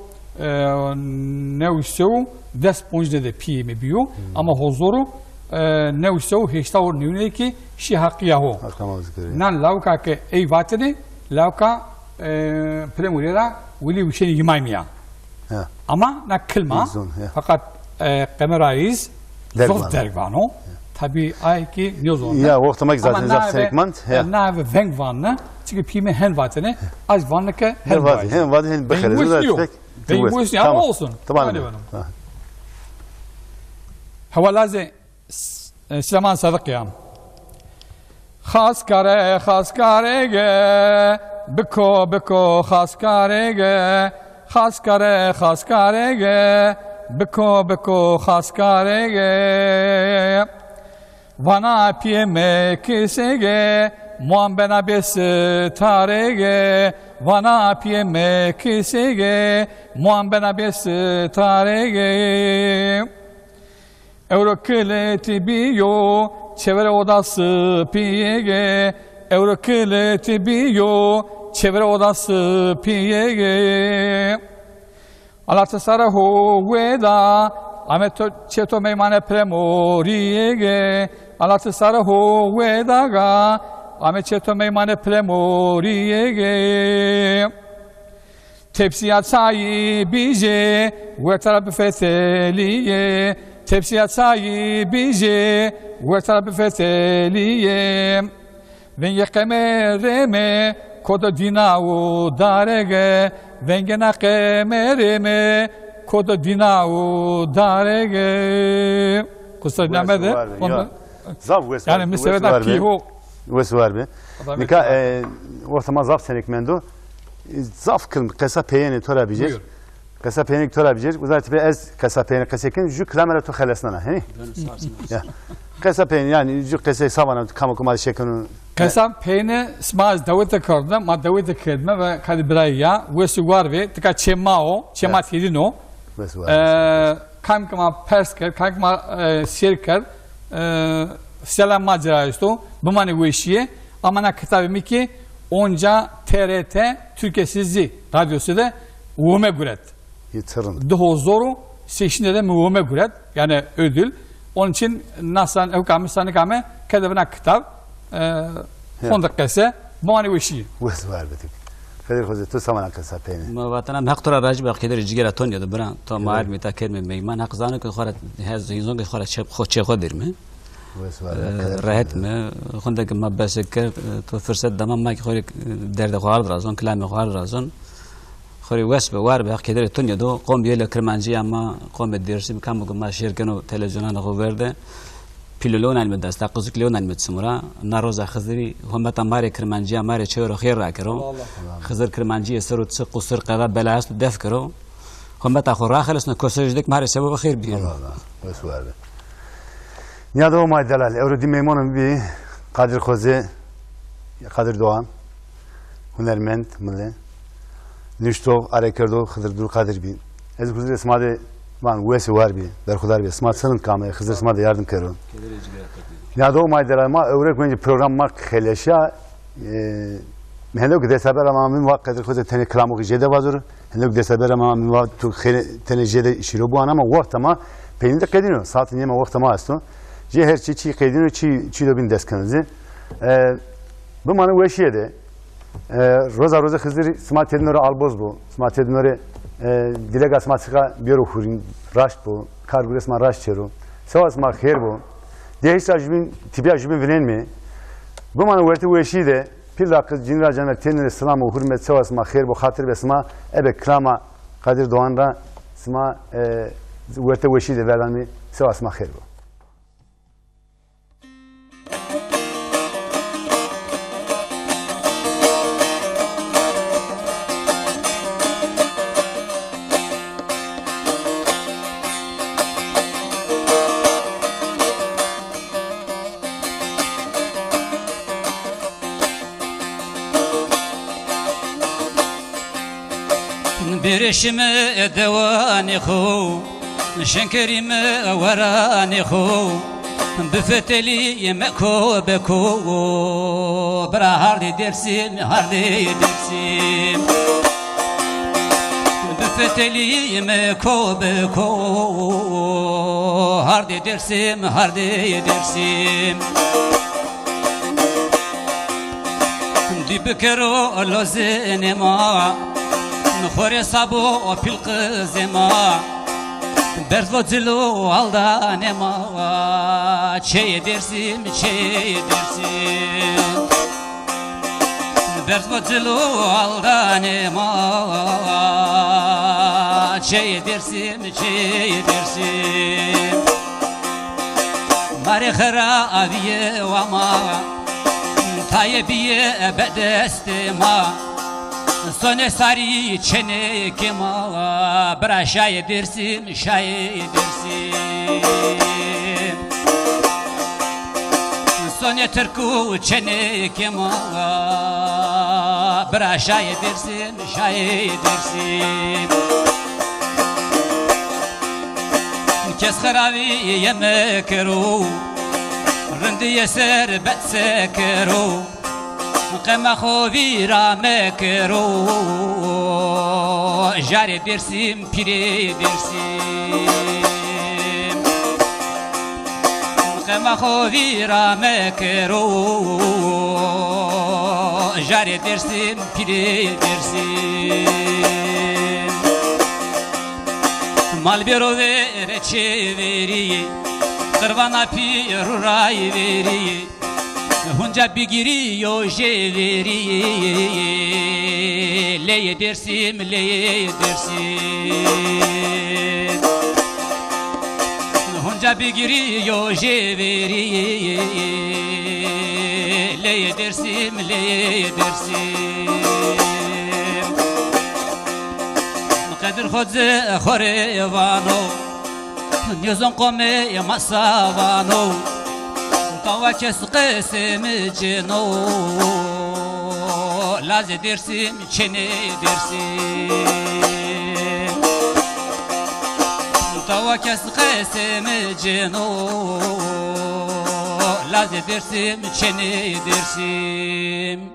Speaker 3: ne uçsev, dest ponjde de piyemi biyo, ama hozoru ne uçsev, heşta or nüne ki şi hakiyahu. Nan lavka ke ey vatene, lavka premurera, veli uşeni yimaymiya. Ama na kılma, fakat kamerayız, zor dergvano. Tabi ay ki ne zor.
Speaker 2: Ya vaktimak zaten zaf serekmant.
Speaker 3: Na ve veng vanna, çünkü pime hen vatene, az vanna ke hen vatene.
Speaker 2: Hen vatene, hen bekeriz.
Speaker 3: Ben bu istiyor ama olsun.
Speaker 2: Tamam.
Speaker 3: Havalaze Süleyman Sadık ya. Khas kare ge biko khas kare ge biko khas kare ge vana piyeme kisege muam benabes tarege vana piyeme kisege muam benabes tarege Eurokileti biyo çevre odası piyege Eurokileti biyo çevre odası piyege Alatasaraho veda ameto çeto meymane premoriyege Alatasaraho veda ga ameçeto meymane premoriyege Tepsiyat sahibice ve tarafı fetheliye Tepsiyat sahibice ve tarafı fetheliye Venge kemereme koda dinavu darege Venge na kemereme koda dinavu darege Kusura dinlemedi. Yani mesela pihu
Speaker 2: Wes var be. Nika vakti ma zaf senek mendo. Zaf kılm kesa peyeni tora bicez. Kasa peynir tola bilir. Uzay tipi ez kasa peynir kasekin ju klamera to khalasnana. He? Ya. Kasa peynir yani ju kasa savana kamu kumal şekonu.
Speaker 3: Kasa peynir smaz davete kardı, ma davete kedme ve kadi biraya ve sugar ve tika çemao, çema tidino. Kam kama persker, kam kama şirker, selam macera bu mani bu işi. Ama na kitabı ki onca TRT Türkiye Sizi radyosu da ume guret.
Speaker 2: Yitırın.
Speaker 3: Daha zoru seçinde de ume guret yani ödül. Onun için nasan evkami sanıkame kedevna kitap 10 dakikası bu mani bu işi.
Speaker 2: Vız var bedik. Kadir Hoca tu samana kasa peynir.
Speaker 1: ما وطنم حق ترى راجب قدر جيرا تون يد بران تو مار ميتا كلمه ميمان حق زانك خرات هز يزون خرات خود چه خود درمه
Speaker 2: Vız var.
Speaker 1: راحت ما خندك ما بس كر تو فرصت دمام ما خوري درد خوار درازون كلام خوار درازون خوري وسب وار به قدر تون يدو قوم بيله كرمانجي اما قوم درسي كم ما شركنو تلفزيون خو ورده پیلولون علم دست تقصد کلیون علم تسمورا ناروز خزری هم تماری کرمانجی ماری چهار خیر را کرو خزر کرمانجی سر و تسق و سر قذاب بلاست دف کرو هم تأخر خلص نکوسش دک ماری سبب خیر بیان.
Speaker 2: بس وارد. نیادو مای دلال. اردی میمونم بی قادر خوزه قادر دوام هنرمند مله نشتو آرکردو خزر دو قادر بین. از خزر اسماده من ویسی وار بی در خدار بی اسماد سنت کامه خزر اسماده yardım کرو. نیادو مای دلال ما اورک منی program ما خلاشا هندوک دستبر ما من وقت قدر خوزه تنی کلامو کی جده بازور هندوک دستبر ما من وقت تو تنی جده شیرو بو انا ما وقت ما peynir de kedino saat niye ma vakti ma asto je her çi kedino çi do bin deskanızı bu manı veşiyede roza hızır smart edinore alboz bu smart edinore dilega smartka biro hurin raşt bu kargure smart raşt çero sevas ma khair bu değiş ajbin tibi ajbin vinen mi bu manı verti veşiyede pil rakız cinra camer tenere selam u hürmet sevas ma khair bu hatır besma ebe krama Kadir Doğan'da sma وقتی وشیده ولمی سواس ما خیر بود.
Speaker 5: برشم دوانی خو شنكريم وراني خو بفتلي مكو بكو برا هاردي درسيم بفتلي مكو بكو هاردي درسيم دي بكرو لوزينما نخوري صابو في القزما Berzvocilo aldanema çey dersim Berzvocilo aldanema çey dersim Mare khara aviye vama tayebiye bedestema Sone sari çene kema bra şayedirsin Sone Türku çene kema bra şayedirsin Kes kharavi yemekru rindi yeser betsekru قم خوی را مکرو جاری درسیم پیری درسیم قم خوی را مکرو جاری درسیم پیری درسیم مال بیرو وره چه وری قربانا پیر رای وری Hunca bigiriyor jeveri leye dersim Hunca bigiriyor jeveri leye dersim Kadir خودز خوریوانو نیوزن قومی مساوانو توا کس قسم جنو لاز درسیم چنی درسیم توا کس قسم جنو لاز درسیم چنی درسیم